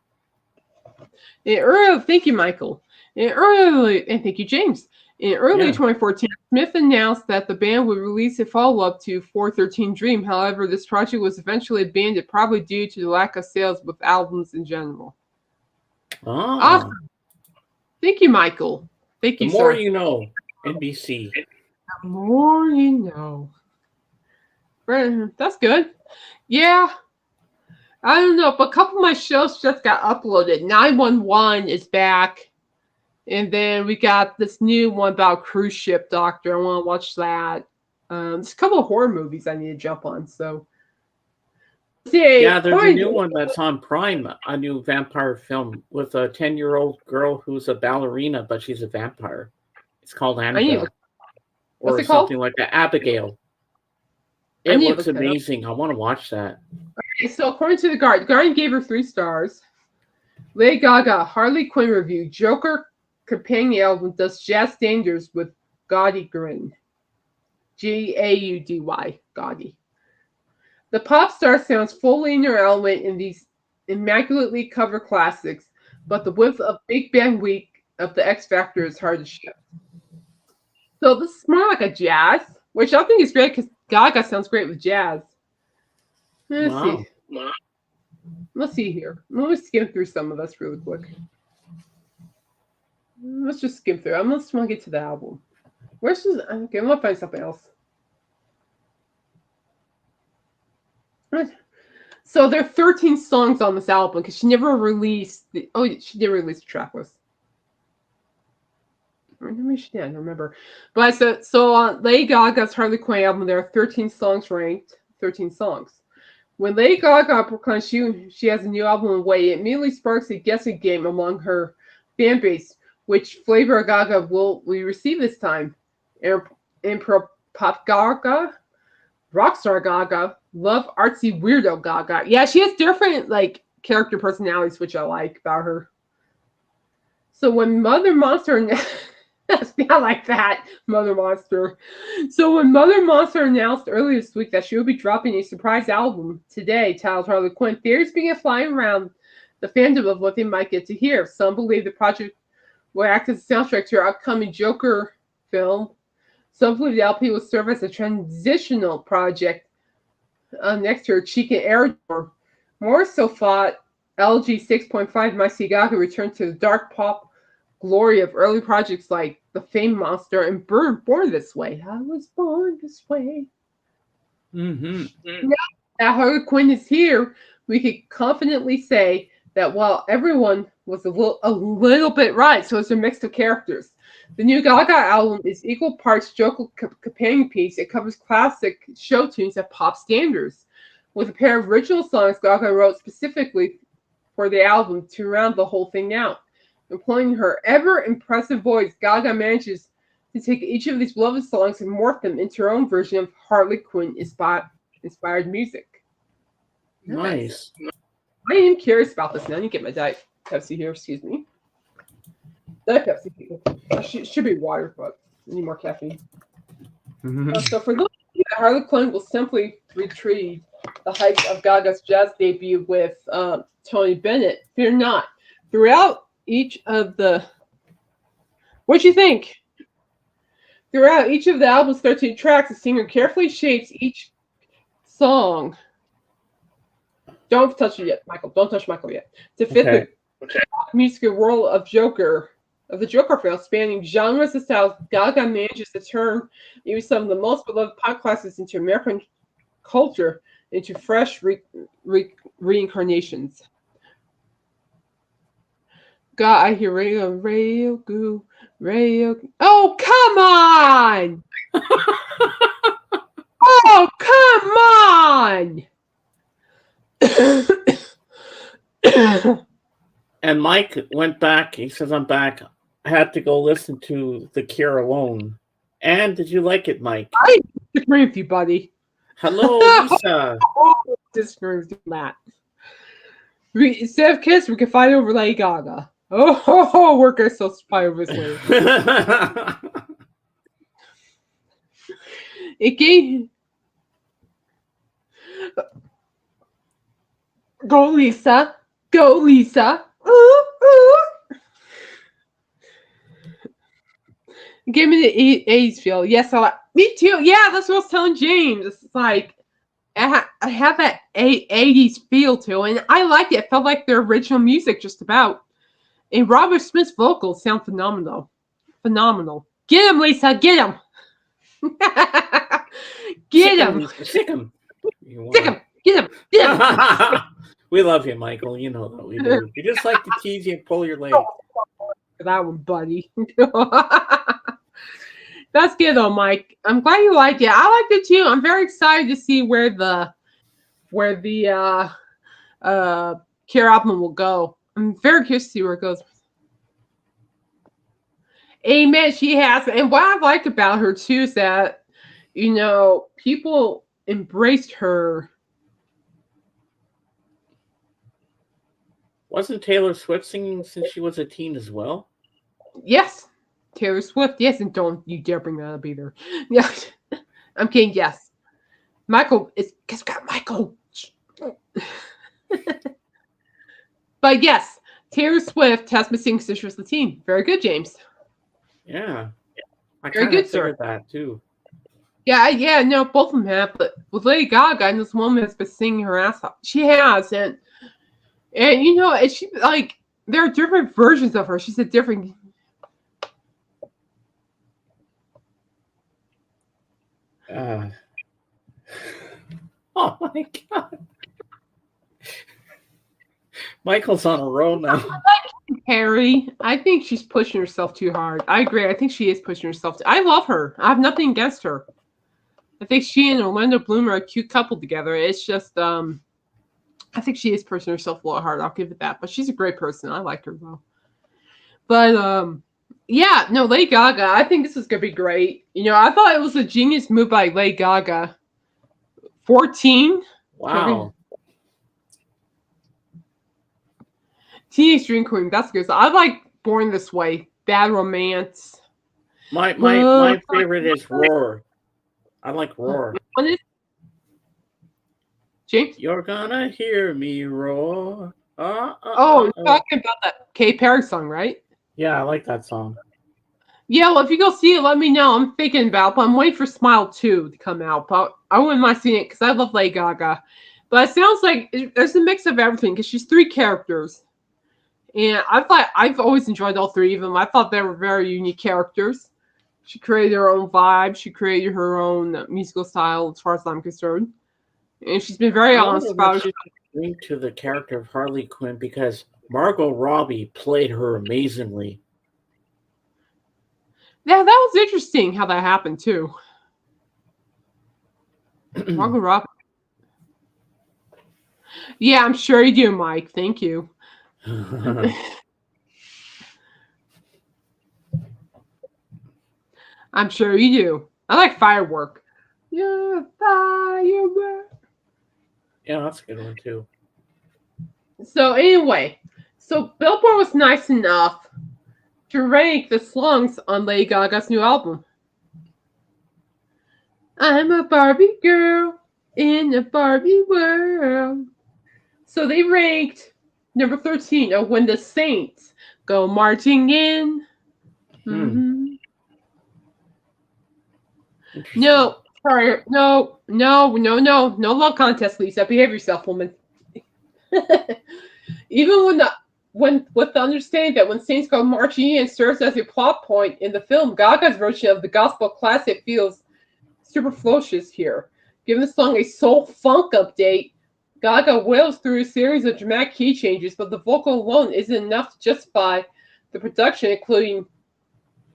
Thank you, Michael. And thank you, James. In early 2014, Smith announced that the band would release a follow-up to 413 Dream. However, this project was eventually abandoned, probably due to the lack of sales with albums in general. Oh. Awesome. Thank you, Michael. Thank you, The more you know, NBC. The more you know. That's good. Yeah. I don't know, but a couple of my shows just got uploaded. 911 is back. And then we got this new one about cruise ship doctor. I want to watch that. There's a couple of horror movies I need to jump on. So, yeah, there's a new one that's on Prime, a new vampire film with a 10-year-old girl who's a ballerina, but she's a vampire. It's called Annabelle. Or something like that. Abigail. It looks amazing. I want to watch that. Okay, so according to The Guardian gave her 3 stars. Lady Gaga, Harley Quinn review. Joker companion album does jazz standards with gaudy grin. Gaudy, gaudy. The pop star sounds fully in her element in these immaculately covered classics, but the width of Big Band Week of the X Factor is hard to shift. So this is more like a jazz, which I think is great because Gaga sounds great with jazz. Let's see here. Let me skim through some of this really quick. Let's just skim through. I just want to get to the album. Where's this? Okay, I'm gonna find something else. So there are 13 songs on this album because she never released she did release the track list. Maybe she did, I don't remember. But so on Lady Gaga's Harley Quinn album, there are 13 songs ranked. 13 songs. When Lady Gaga proclaims she has a new album in way, it immediately sparks a guessing game among her fan base. Which flavor of Gaga will we receive this time? Pop Gaga, Rockstar Gaga, Love Artsy Weirdo Gaga. Yeah, she has different character personalities, which I like about her. So when Mother Monster It's not like that, Mother Monster. So when Mother Monster announced earlier this week that she would be dropping a surprise album today titled Harley Quinn, theories began flying around the fandom of what they might get to hear. Some believe the project will act as a soundtrack to her upcoming Joker film. Some believe the LP will serve as a transitional project next to her Cheek and Air Tour. More so thought LG 6.5 might see Gaga return to the dark pop glory of early projects like The Fame Monster and Born This Way. I was born this way. Mm-hmm. Now that Harley Quinn is here, we can confidently say that while everyone was a little bit right, so it's a mix of characters. The new Gaga album is equal parts Joker companion piece. It covers classic show tunes and pop standards, with a pair of original songs Gaga wrote specifically for the album to round the whole thing out. Employing her ever-impressive voice, Gaga manages to take each of these beloved songs and morph them into her own version of Harley Quinn-inspired music. Nice. I am curious about this now. I need to get my Diet Pepsi here. Excuse me. Diet Pepsi. Should be water, but I need more caffeine. So for those of you that Harley Quinn will simply retrieve the hype of Gaga's jazz debut with Tony Bennett, fear not. Throughout each of the... What'd you think? Throughout each of the album's 13 tracks, the singer carefully shapes each song. Don't touch it yet, Michael. Don't touch Michael yet. To fit the musical world of the Joker film, spanning genres and styles, Gaga manages to turn maybe some of the most beloved pop classics into American culture into fresh reincarnations. God, I hear radio, goo, radio. Oh, come on! Oh, come on! And Mike went back. He says, I'm back. I had to go listen to The Cure alone. And did you like it, Mike? I disagree with you, buddy. Hello, Lisa. Disagree with you, Matt. Instead of Kiss, we can fight over Lady Gaga. Oh, we're going to fight over this later. It gave... Go, Lisa. Go, Lisa. Ooh, ooh. It gave me the 80s feel. Yes, me too. Yeah, that's what I was telling James. It's like, I have that 80s feel to it, and I liked it. It felt like their original music, just about. And Robert Smith's vocals sound phenomenal. Phenomenal. Get him, Lisa. Get him. Get him. Sick him. Sick him. Get him. Get him. We love you, Michael. You know that we do. We just like to tease you and pull your leg. That one, buddy. That's good, though, Mike. I'm glad you liked it. I liked it too. I'm very excited to see where the Cure album will go. I'm very curious to see where it goes. Amen. She has, and what I liked about her too is that, you know, people embraced her. Wasn't Taylor Swift singing since she was a teen as well? Yes, Taylor Swift. Yes, and don't you dare bring that up either. Yeah, I'm kidding. Yes, Michael. Guess we got Michael. But yes, Taylor Swift has been singing since she was a teen. Very good, James. Yeah, I very good, sir. That too. Yeah. No, both of them have. But with Lady Gaga, and this woman has been singing her ass off. She has, and you know, and she like there are different versions of her. She's a different. Oh my God. Michael's on a roll now. Harry, I think she's pushing herself too hard. I agree. I think she is pushing herself. I love her. I have nothing against her. I think she and Orlando Bloom are a cute couple together. It's just, I think she is pushing herself a lot hard. I'll give it that. But she's a great person. I like her though. But yeah, no, Lady Gaga. I think this is gonna be great. You know, I thought it was a genius move by Lady Gaga. 14. Wow. Teenage Dream Queen, that's good. So I like Born This Way, Bad Romance. My favorite is Roar. I like Roar. What is James? You're gonna hear me roar. You're talking about that Katy Perry song, right? Yeah, I like that song. Yeah, well, if you go see it, let me know. I'm thinking about, but I'm waiting for Smile 2 to come out. But I wouldn't mind seeing it because I love Lady Gaga. But it sounds like there's a mix of everything because she's three characters. And I've always enjoyed all three of them. I thought they were very unique characters. She created her own vibe. She created her own musical style, as far as I'm concerned. And she's been very I honest wonder what about it. she's doing to the character of Harley Quinn because Margot Robbie played her amazingly. Yeah, that was interesting how that happened too. Margot Robbie. Yeah, I'm sure you do, Mike. Thank you. I'm sure you do. I like Firework. Yeah, Firework. Yeah, that's a good one too. So anyway, Billboard was nice enough to rank the songs on Lady Gaga's new album. I'm a Barbie girl in a Barbie world. So they ranked number 13 of When the Saints Go Marching In. Mm-hmm. No, sorry, no love contest, Lisa. Behave yourself, woman. Even when with the understanding that When Saints Go Marching In serves as a plot point in the film, Gaga's version of the gospel classic feels superfluous here. Given the song a soul funk update, Gaga wails through a series of dramatic key changes, but the vocal alone isn't enough to justify the production, including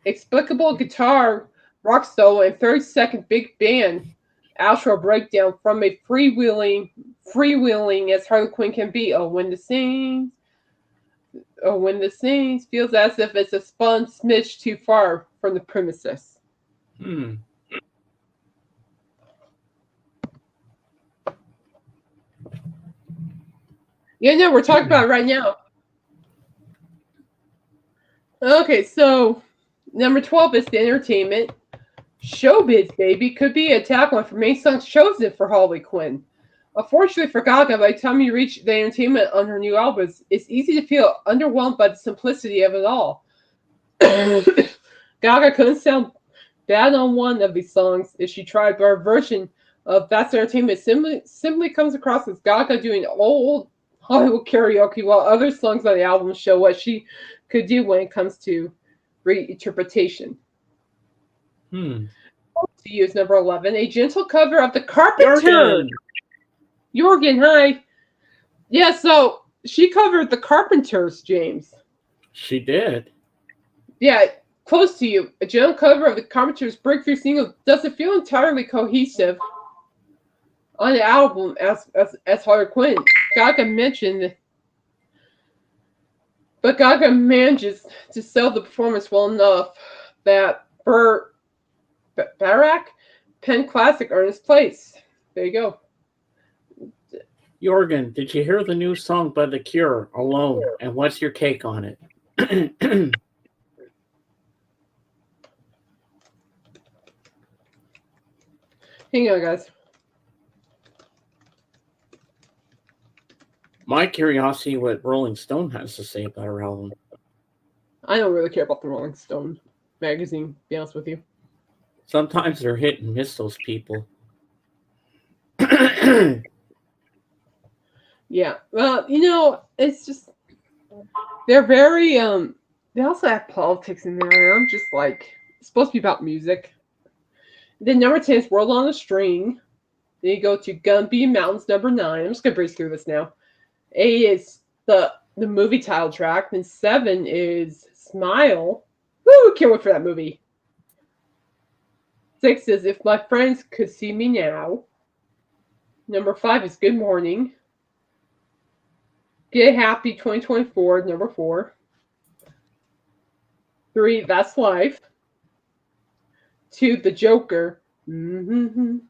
explicable guitar rock solo and 30-second big band outro breakdown from a freewheeling as Harley Quinn can be. When the Saints feels as if it's a spun smidge too far from the premises. Yeah, no, we're talking about it right now. Okay, so number 12 is the entertainment. Showbiz, baby, could be a tagline for many songs chosen for Harley Quinn. Unfortunately for Gaga, by the time you reach the entertainment on her new albums, it's easy to feel underwhelmed by the simplicity of it all. Gaga couldn't sound bad on one of these songs if she tried, but her version of That's Entertainment simply comes across as Gaga doing old Hollywood karaoke, while other songs on the album show what she could do when it comes to reinterpretation. To use number 11, a gentle cover of the Carpenters. Jorgen, hi. Yeah, so she covered the Carpenters, James. She did. Yeah, Close to You, a gentle cover of the Carpenters' breakthrough single, doesn't feel entirely cohesive on the album as Harley Quinn. Gaga mentioned, but Gaga manages to sell the performance well enough that Barack Penn Classic earned its place. There you go. Jorgen, did you hear the new song by The Cure, Alone? And what's your take on it? Hang on, guys. My curiosity what Rolling Stone has to say about her album. I don't really care about the Rolling Stone magazine, to be honest with you. Sometimes they're hit and miss, those people. Yeah, well, it's just they're very they also have politics in there, and I'm just like, it's supposed to be about music. Then number 10 is World on a String. Then you go to Gumby Mountains, number 9. I'm just gonna breeze through this now. 8 is the movie title track. Then 7 is Smile. Woo, can't wait for that movie. 6 is If My Friends Could See Me Now. Number 5 is Good Morning. Get Happy 2024, number 4. 3, That's Life. 2, The Joker. I'm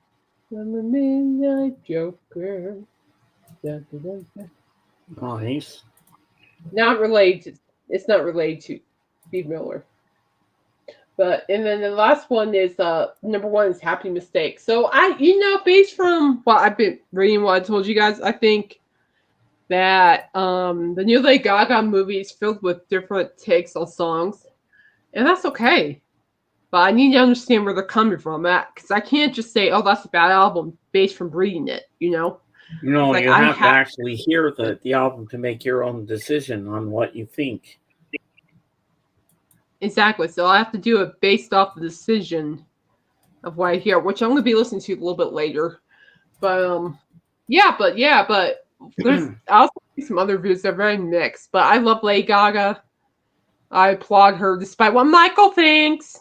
a midnight Joker. Dun, dun, dun, dun. Nice. Not related. It's not related to Steve Miller. But and then the last one is number one is Happy Mistake. So based from what I've been reading, what I told you guys, I think that the new Lady Gaga movie is filled with different takes on songs, and that's okay. But I need to understand where they're coming from, because I can't just say, "Oh, that's a bad album," based from reading it. It's like You I have to have actually hear the album to make your own decision on what you think. exactly. So I have to do it based off the decision of what I hear, which I'm going to be listening to a little bit later. But but there's also some other reviews that are very mixed. But I love Lady Gaga. I applaud her despite what Michael thinks.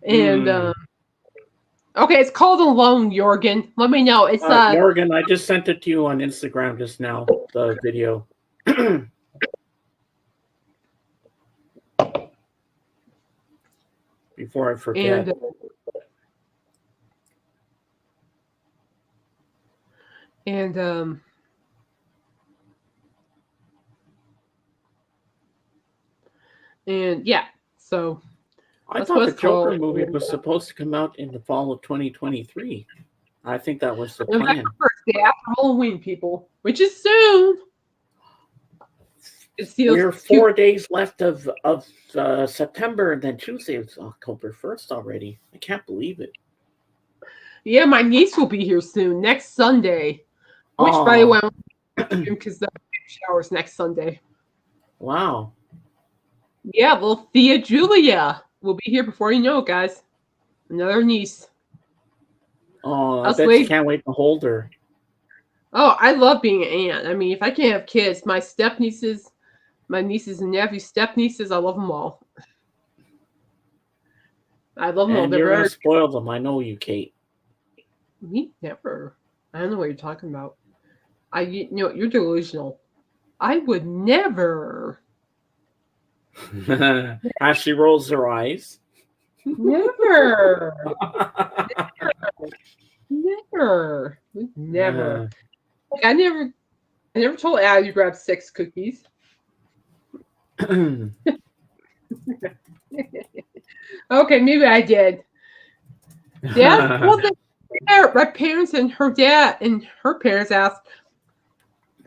And okay, it's called Alone, Jorgen. Let me know. It's Jorgen, I just sent it to you on Instagram just now. The video. Before I forget. And yeah, so I thought the Joker movie was supposed to come out in the fall of 2023. I think that was the plan. Day after Halloween, people, which is soon. We're 4 days left of September, and then Tuesday is October 1st already. I can't believe it. Yeah, my niece will be here soon, next Sunday. Which, by the way, because the shower's next Sunday. Wow. Yeah, little Thea Julia will be here before you know it, guys. Another niece. Oh, I bet you can't wait to hold her. Oh, I love being an aunt. I mean, if I can't have kids, my step-nieces, my nieces and nephews, step-nieces, I love them all. I love them all. And you're going to spoil them. I know you, Kate. Me? Never. I don't know what you're talking about. You're delusional. I would never. As she rolls her eyes. Never. Never. Like, I never told Al you grabbed 6 cookies. Okay, maybe I did. Dad, my parents and her dad and her parents asked,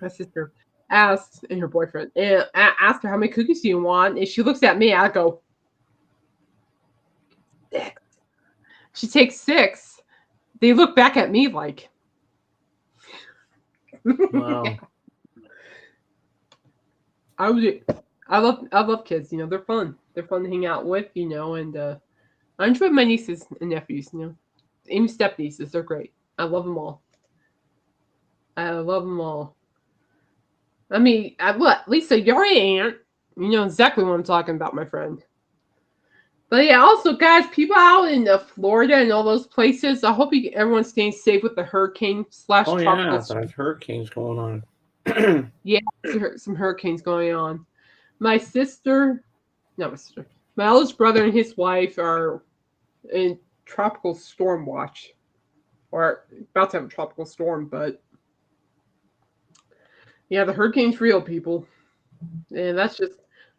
my sister asked, and her boyfriend, and asked her how many cookies do you want, and she looks at me. I go, 6. She takes 6. They look back at me like, wow. I love kids. They're fun. They're fun to hang out with. And I enjoy my nieces and nephews. Even step nieces. They're great. I love them all. I mean, Lisa, you're an aunt. You know exactly what I'm talking about, my friend. But yeah, also, guys, people out in Florida and all those places, I hope everyone's staying safe with the hurricane / tropical. Yeah, there's hurricanes going on. Yeah, some hurricanes going on. My eldest brother and his wife are in tropical storm watch, or about to have a tropical storm, but yeah, the hurricane's real, people. And that's just,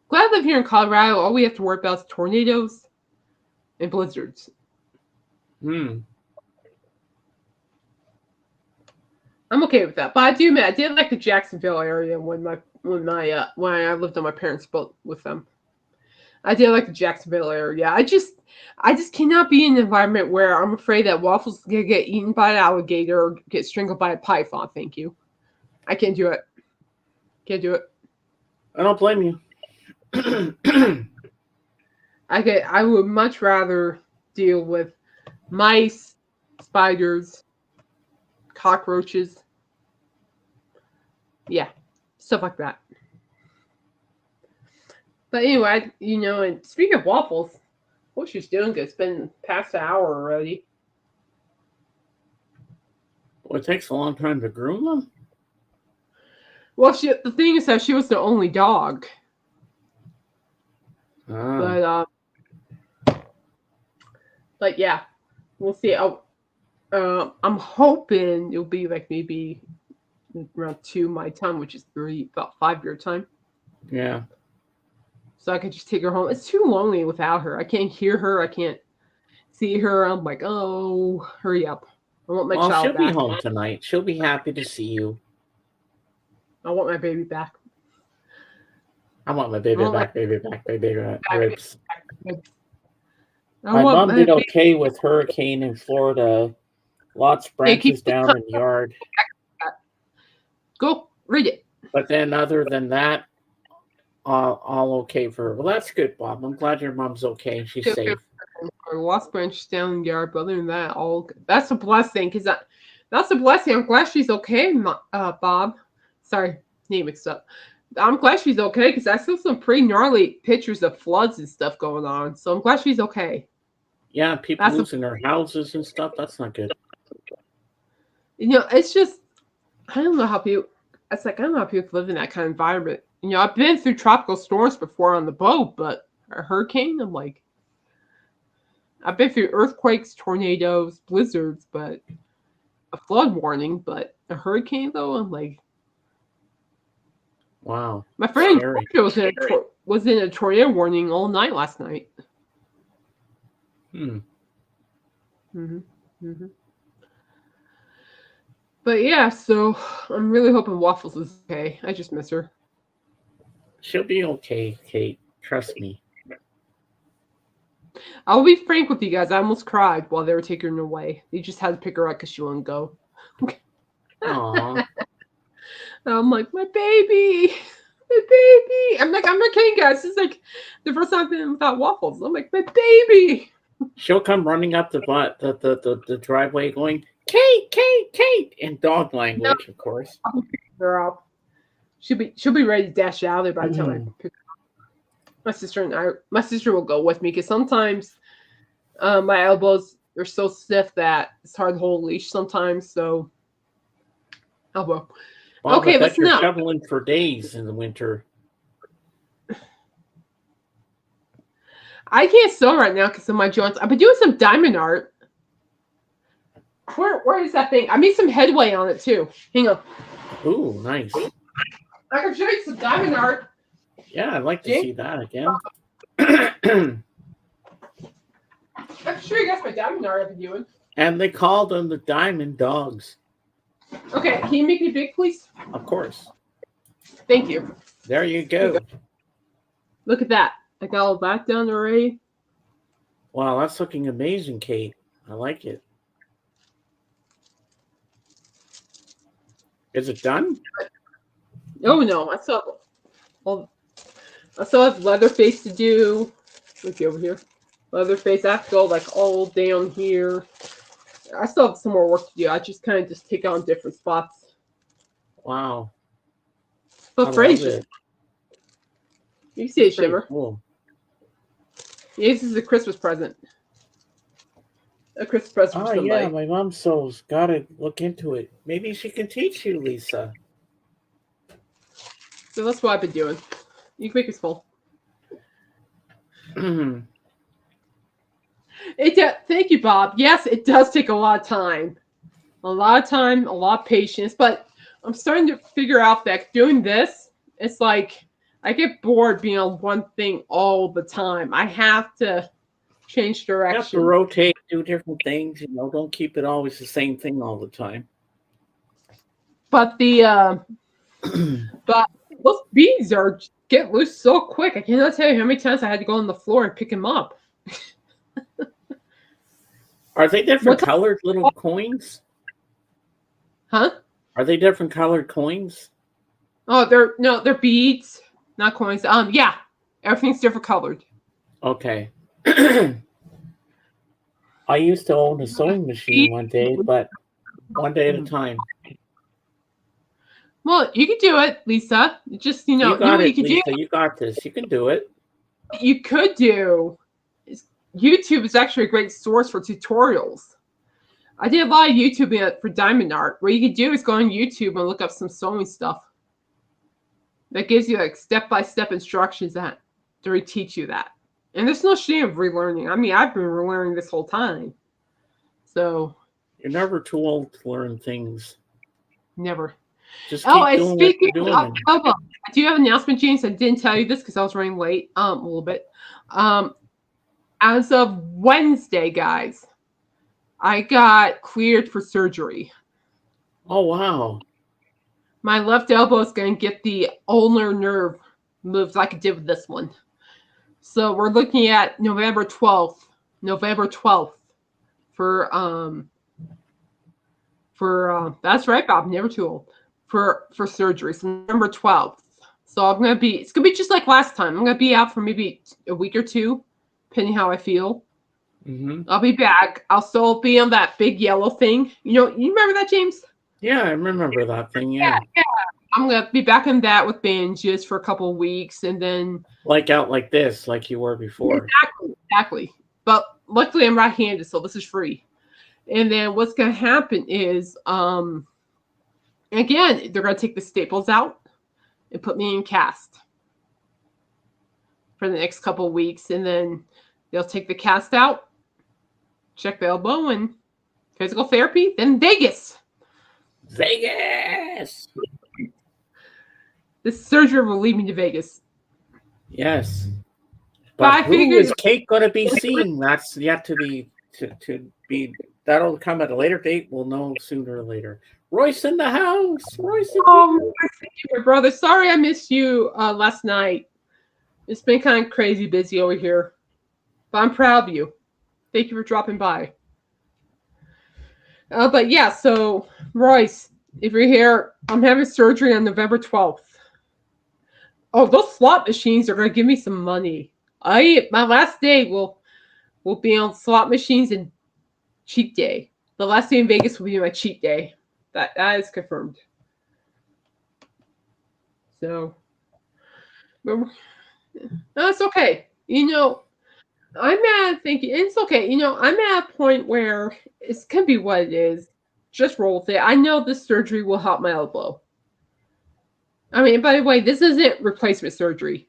glad I live here in Colorado. All we have to worry about is tornadoes and blizzards. I'm okay with that. But I do admit, I did like the Jacksonville area when I lived on my parents' boat with them. I did like the Jacksonville area. I just cannot be in an environment where I'm afraid that Waffles is gonna get eaten by an alligator or get strangled by a python. Thank you. I can't do it. Can't do it. I don't blame you. I would much rather deal with mice, spiders, cockroaches. Yeah, stuff like that. But anyway, and speaking of Waffles, what she's doing good. It's been past an hour already. Well, it takes a long time to groom them. Well, the thing is that she was the only dog. But yeah, we'll see. I'm hoping it'll be like maybe around 2 my time, which is about 5 your time. Yeah. so I could just take her home. It's too lonely without her. I can't hear her. I can't see her. I'm like, oh, hurry up. I want my Well, child she'll be back. home tonight. She'll be happy to see you. I want my baby back. I want my baby back, baby back, baby back, ribs. I My want mom my did baby. okay with hurricane in Florida. Lots of branches down in the yard. Go read it. But then, other than that, all okay for her. Well, that's good, Bob. I'm glad your mom's okay. She's safe. Lost branches down in the yard, but other than that, all good. That's a blessing because that's a blessing. I'm glad she's okay, Bob. Sorry, name mixed up. I'm glad she's okay because I saw some pretty gnarly pictures of floods and stuff going on. So I'm glad she's okay. Yeah, people losing their houses and stuff. That's not good. It's just I don't know how people. It's like I don't know how people live in that kind of environment. I've been through tropical storms before on the boat, but a hurricane, I'm like, I've been through earthquakes, tornadoes, blizzards, but a flood warning, but a hurricane though, I'm like, wow. My friend was in a tornado warning all night last night. But yeah, so I'm really hoping Waffles is okay. I just miss her. She'll be okay, Kate. Trust me. I'll be frank with you guys. I almost cried while they were taking her away. They just had to pick her up because she wouldn't go. Aww. I'm like, my baby. I'm not kidding, guys. It's like the first time I've been without Waffles. I'm like, my baby. She'll come running up the driveway going, Kate, Kate, Kate, in dog language, of course. I'll pick her up. She'll be ready to dash out there by the time I pick her up. My sister will go with me because sometimes my elbows are so stiff that it's hard to hold a leash sometimes. So, elbow. Bob, okay, let's you're shoveling for days in the winter. I can't sew right now because of my joints. I've been doing some diamond art. Where is that thing? I made some headway on it too. Hang on. Ooh, nice. I can show you some diamond art. Yeah, I'd like to see that again. I can show you guys my diamond art I've been doing. And they call them the diamond dogs. Okay, can you make me big, please? Of course. Thank you. There you go. Look at that. I got all that done already. Wow, that's looking amazing, Kate. I like it. Is it done? Oh no, I still have Leatherface to do. Look over here. Leatherface. I have to go like all down here. I still have some more work to do. I just kind of just take on different spots. Wow. But Freddy's just... You see it shimmer. Cool. Yeah, this is a Christmas present. A Christmas present for somebody. Yeah, my mom's soul's got to look into it. Maybe she can teach you, Lisa. So that's what I've been doing. You can make it full. Thank you, Bob. Yes, it does take a lot of time. A lot of patience. But I'm starting to figure out that doing this, it's like I get bored being on one thing all the time. I have to change direction. You have to rotate, do different things. Don't keep it always the same thing all the time. But but those bees get loose so quick. I cannot tell you how many times I had to go on the floor and pick them up. Are they different colored little coins? Huh? Are they different colored coins? Oh, they're beads, not coins. Yeah, everything's different colored. Okay. I used to own a sewing machine one day, but one day at a time. Well, you can do it, Lisa. Just you got it, Lisa. You got this. You can do it. You could do. YouTube is actually a great source for tutorials. I did a lot of YouTube for diamond art. What you could do is go on YouTube and look up some sewing stuff. That gives you like step-by-step instructions to teach you that. And there's no shame of relearning. I mean, I've been relearning this whole time. So you're never too old to learn things. Never. Just Oh, keep and doing what speaking you're of doing. elbow, I do have an announcement, James. I didn't tell you this because I was running late, a little bit. As of Wednesday, guys, I got cleared for surgery. Oh wow. My left elbow is going to get the ulnar nerve moved like it did with this one. So we're looking at November 12th. November 12th for that's right, Bob, never too old. For surgery. So November 12th. So it's gonna be just like last time. I'm gonna be out for maybe a week or two, depending how I feel. Mm-hmm. I'll be back. I'll still be on that big yellow thing. You remember that, James? Yeah, I remember that thing. Yeah. I'm gonna be back in that with bandages for a couple of weeks, and then Like out like this, like you were before. exactly. But luckily, I'm right-handed, so this is free. And then what's gonna happen is, again, they're gonna take the staples out and put me in cast for the next couple of weeks, and then they'll take the cast out, check the elbow, and physical therapy. Then Vegas. Vegas. This surgery will lead me to Vegas. Yes. But But I who figured is Kate going to be seeing? That's yet to be to be. That'll come at a later date. We'll know sooner or later. Royce in the house. Royce. Oh, thank you, my brother. Sorry I missed you last night. It's been kind of crazy busy over here. But I'm proud of you. Thank you for dropping by. But yeah, so Royce, if you're here, I'm having surgery on November 12th. Oh, those slot machines are going to give me some money. My last day will be on slot machines and cheat day. The last day in Vegas will be my cheat day. That is confirmed. So, no, it's okay. I'm at thinking it's okay. I'm at a point where it's gonna be what it is. Just roll with it. I know this surgery will help my elbow. I mean, by the way, this isn't replacement surgery.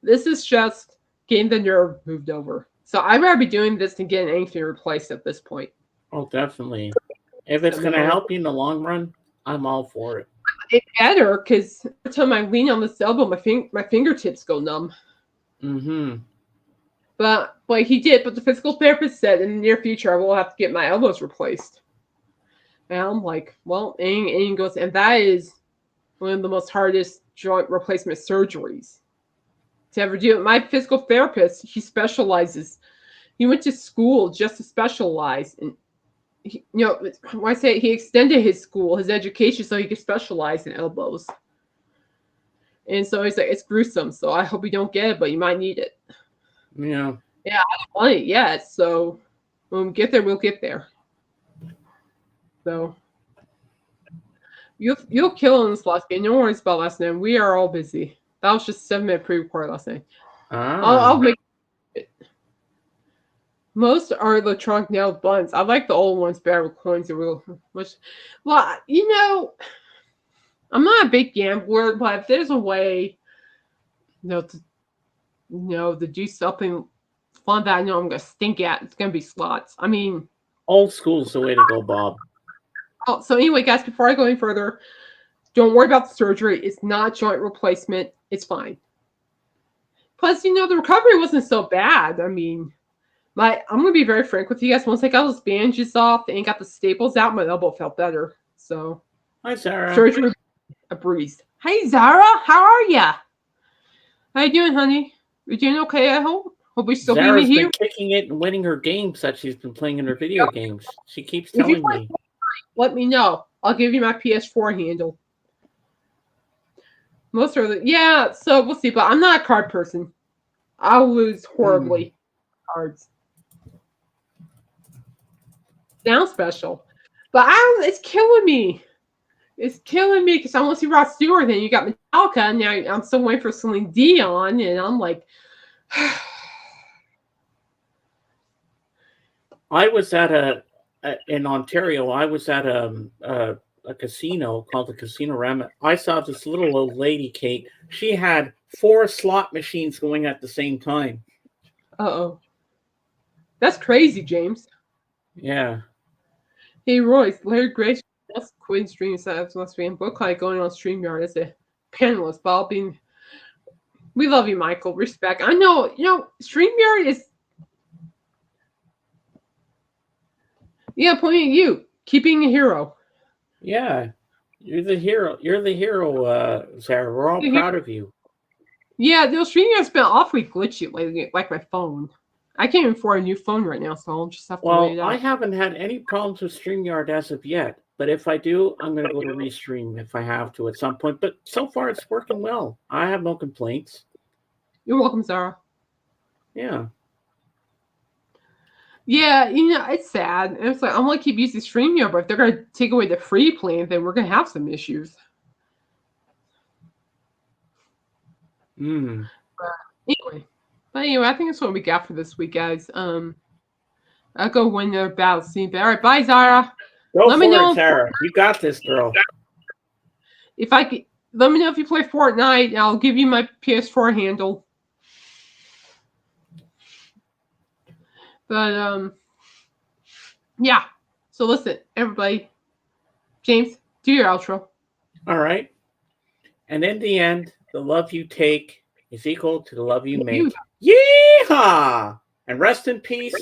This is just getting the nerve moved over. So I'd rather be doing this than getting anything replaced at this point. Oh, definitely. If it's going to help you in the long run, I'm all for it. It's better because every time I lean on this elbow, my fingertips go numb. Mm-hmm. But the physical therapist said in the near future I will have to get my elbows replaced. And I'm like, well, and goes, and that is one of the most hardest joint replacement surgeries to ever do. My physical therapist, he specializes. He went to school just to specialize, and when I say he extended his education, so he could specialize in elbows. And so he's like, it's gruesome. So I hope you don't get it, but you might need it. Yeah. Yeah, I don't want it yet. So when we get there, we'll get there. So you'll kill in this last game. No worries about last night. We are all busy. That was just 7-minute pre-record last night. I'll make it. Most are electronic nail buttons. I like the old ones better with coins and real much. Well, I'm not a big gambler, but if there's a way, to do something fun that I know I'm gonna stink at, it's gonna be slots. I mean, old school's the way to go, Bob. Oh, so anyway, guys, before I go any further, don't worry about the surgery. It's not joint replacement. It's fine. Plus, the recovery wasn't so bad. I mean, I'm gonna be very frank with you guys. Once I got those bandages off and got the staples out, my elbow felt better. So, hi, Sarah. Surgery a breeze. Hey, Zara, how are ya? How you doing, honey? You doing okay? I hope. Hope we still Zara's being here. been kicking it and winning her games that she's been playing in her video games. She keeps telling me. Let me know. I'll give you my PS4 handle. Most are yeah. So we'll see. But I'm not a card person. I'll lose horribly. Cards. Sounds special, but it's killing me. It's killing me because I want to see Rod Stewart. Then you got Metallica, and now I'm still waiting for Celine Dion, and I'm like. I was at in Ontario. I was at a casino called the Casino Ram. I saw this little old lady, Kate. She had 4 slot machines going at the same time. Uh-oh. That's crazy, James. Yeah. Hey, Royce, Larry Grace That's Quinn stream setups must be in book like going on StreamYard as a panelist, but I'll be. We love you, Michael. Respect. I know, StreamYard is. Yeah, pointing at you. Keeping a hero. Yeah, you're the hero. You're the hero, Sarah. We're all proud of you. Yeah, the StreamYard's been awfully glitchy lately, like my phone. I can't even afford a new phone right now, so I'll just have to wait it out. I haven't had any problems with StreamYard as of yet, but if I do, I'm going to go to Restream if I have to at some point. But so far, it's working well. I have no complaints. You're welcome, Sarah. Yeah. Yeah, it's sad. It's like I'm gonna keep using StreamYard, but if they're gonna take away the free plan, then we're gonna have some issues. But anyway, I think that's what we got for this week, guys. I'll go win their battle scene. But all right, bye, Zara. Let me know, Sarah. You got this, girl. Let me know if you play Fortnite. And I'll give you my PS4 handle. But yeah. So listen, everybody. James, do your outro. All right. And in the end, the love you take is equal to the love you make. Yeehaw! And rest in peace,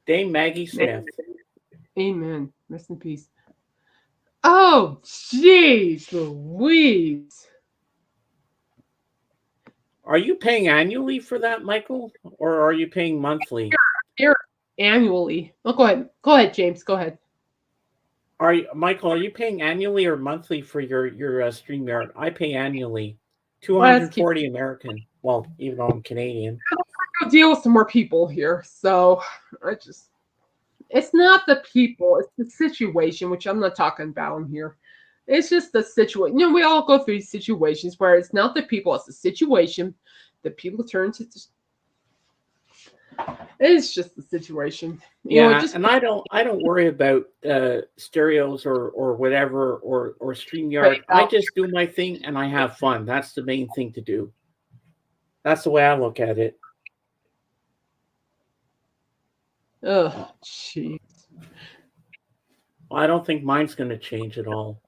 Dame Maggie Smith. Amen. Rest in peace. Oh, jeez, Louise. Are you paying annually for that, Michael, or are you paying monthly? Annually. Oh, go ahead. Go ahead, James. Go ahead. Michael? Are you paying annually or monthly for your StreamYard? I pay annually, $240 American. Well, even though I'm Canadian. I'll deal with some more people here, so it's not the people, it's the situation, which I'm not talking about in here. It's just the situation. We all go through situations where it's not the people, it's the situation. The people turn to. It's just the situation. And I don't worry about stereos or whatever or StreamYard. I just do my thing and I have fun. That's the main thing to do. That's the way I look at it. Oh, jeez. I don't think mine's going to change at all.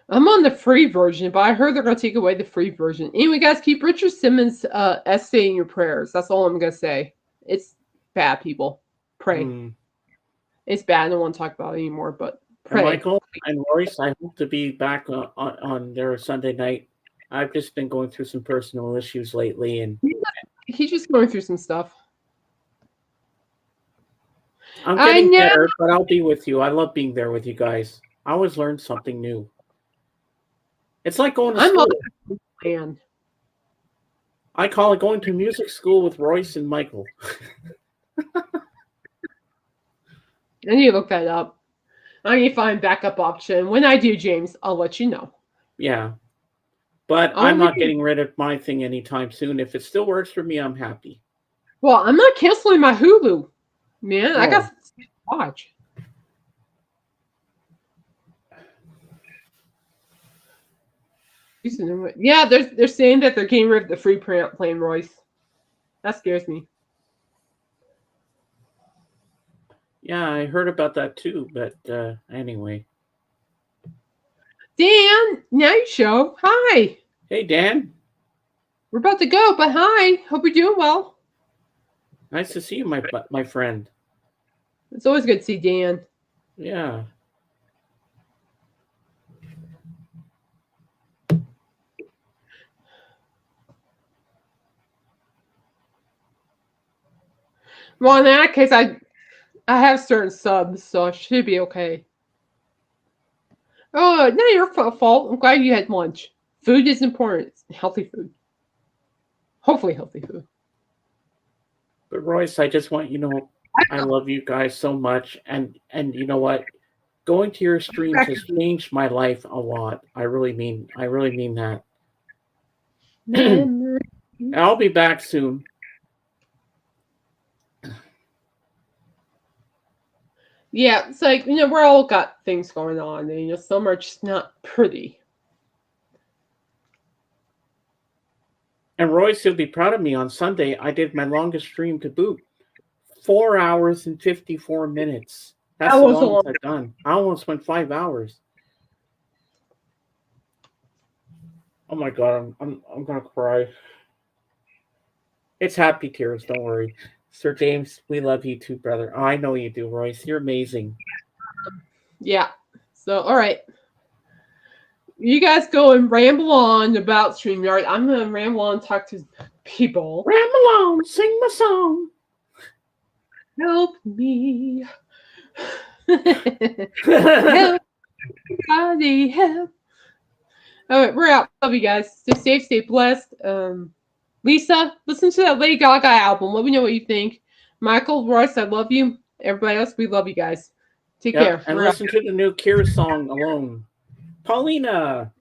I'm on the free version, but I heard they're going to take away the free version. Anyway, guys, keep Richard Simmons' essay in your prayers. That's all I'm going to say. It's bad, people. Pray. It's bad. I don't want to talk about it anymore, but pray. And Michael and Royce, I hope to be back on their Sunday night. I've just been going through some personal issues lately, and he's just going through some stuff. I'm getting better, but I'll be with you. I love being there with you guys. I always learn something new. It's like going to school. Man. I call it going to music school with Royce and Michael. I need to look that up. I need to find backup option. When I do, James, I'll let you know. Yeah. But I'm not getting rid of my thing anytime soon. If it still works for me, I'm happy. Well, I'm not canceling my Hulu. Man, I got to watch. Yeah, they're saying that they're getting rid of the free plan, Royce. That scares me. Yeah, I heard about that too, but anyway. Dan, now you show. Hi. Hey, Dan. We're about to go, but hi. Hope you're doing well. Nice to see you, my friend. It's always good to see Dan. Yeah. Well, in that case, I have certain subs, so I should be okay. Oh, not your fault. I'm glad you had lunch. Food is important. It's healthy food. Hopefully healthy food. But Royce, I just want you to know I love you guys so much. And you know what? Going to your streams has changed my life a lot. I really mean that. I'll be back soon. Yeah, it's like, we're all got things going on, and some are just not pretty. And Royce, you'll be proud of me. On Sunday, I did my longest stream to boot. 4 hours and 54 minutes. That's That the was a longest long. I've done. I almost went 5 hours. Oh my god, I'm gonna cry. It's happy tears, don't worry. Sir James, we love you too, brother. I know you do, Royce. You're amazing. Yeah. So all right. You guys go and ramble on about StreamYard. I'm gonna ramble on and talk to people. Ramble on, sing my song. Help me. Help. Somebody help. All right, we're out. Love you guys. Stay safe, stay blessed. Lisa, listen to that Lady Gaga album. Let me know what you think. Michael, Royce, I love you. Everybody else, we love you guys. Take Yeah, care. and We're out. listen to the new Cure song, Alone. Paulina.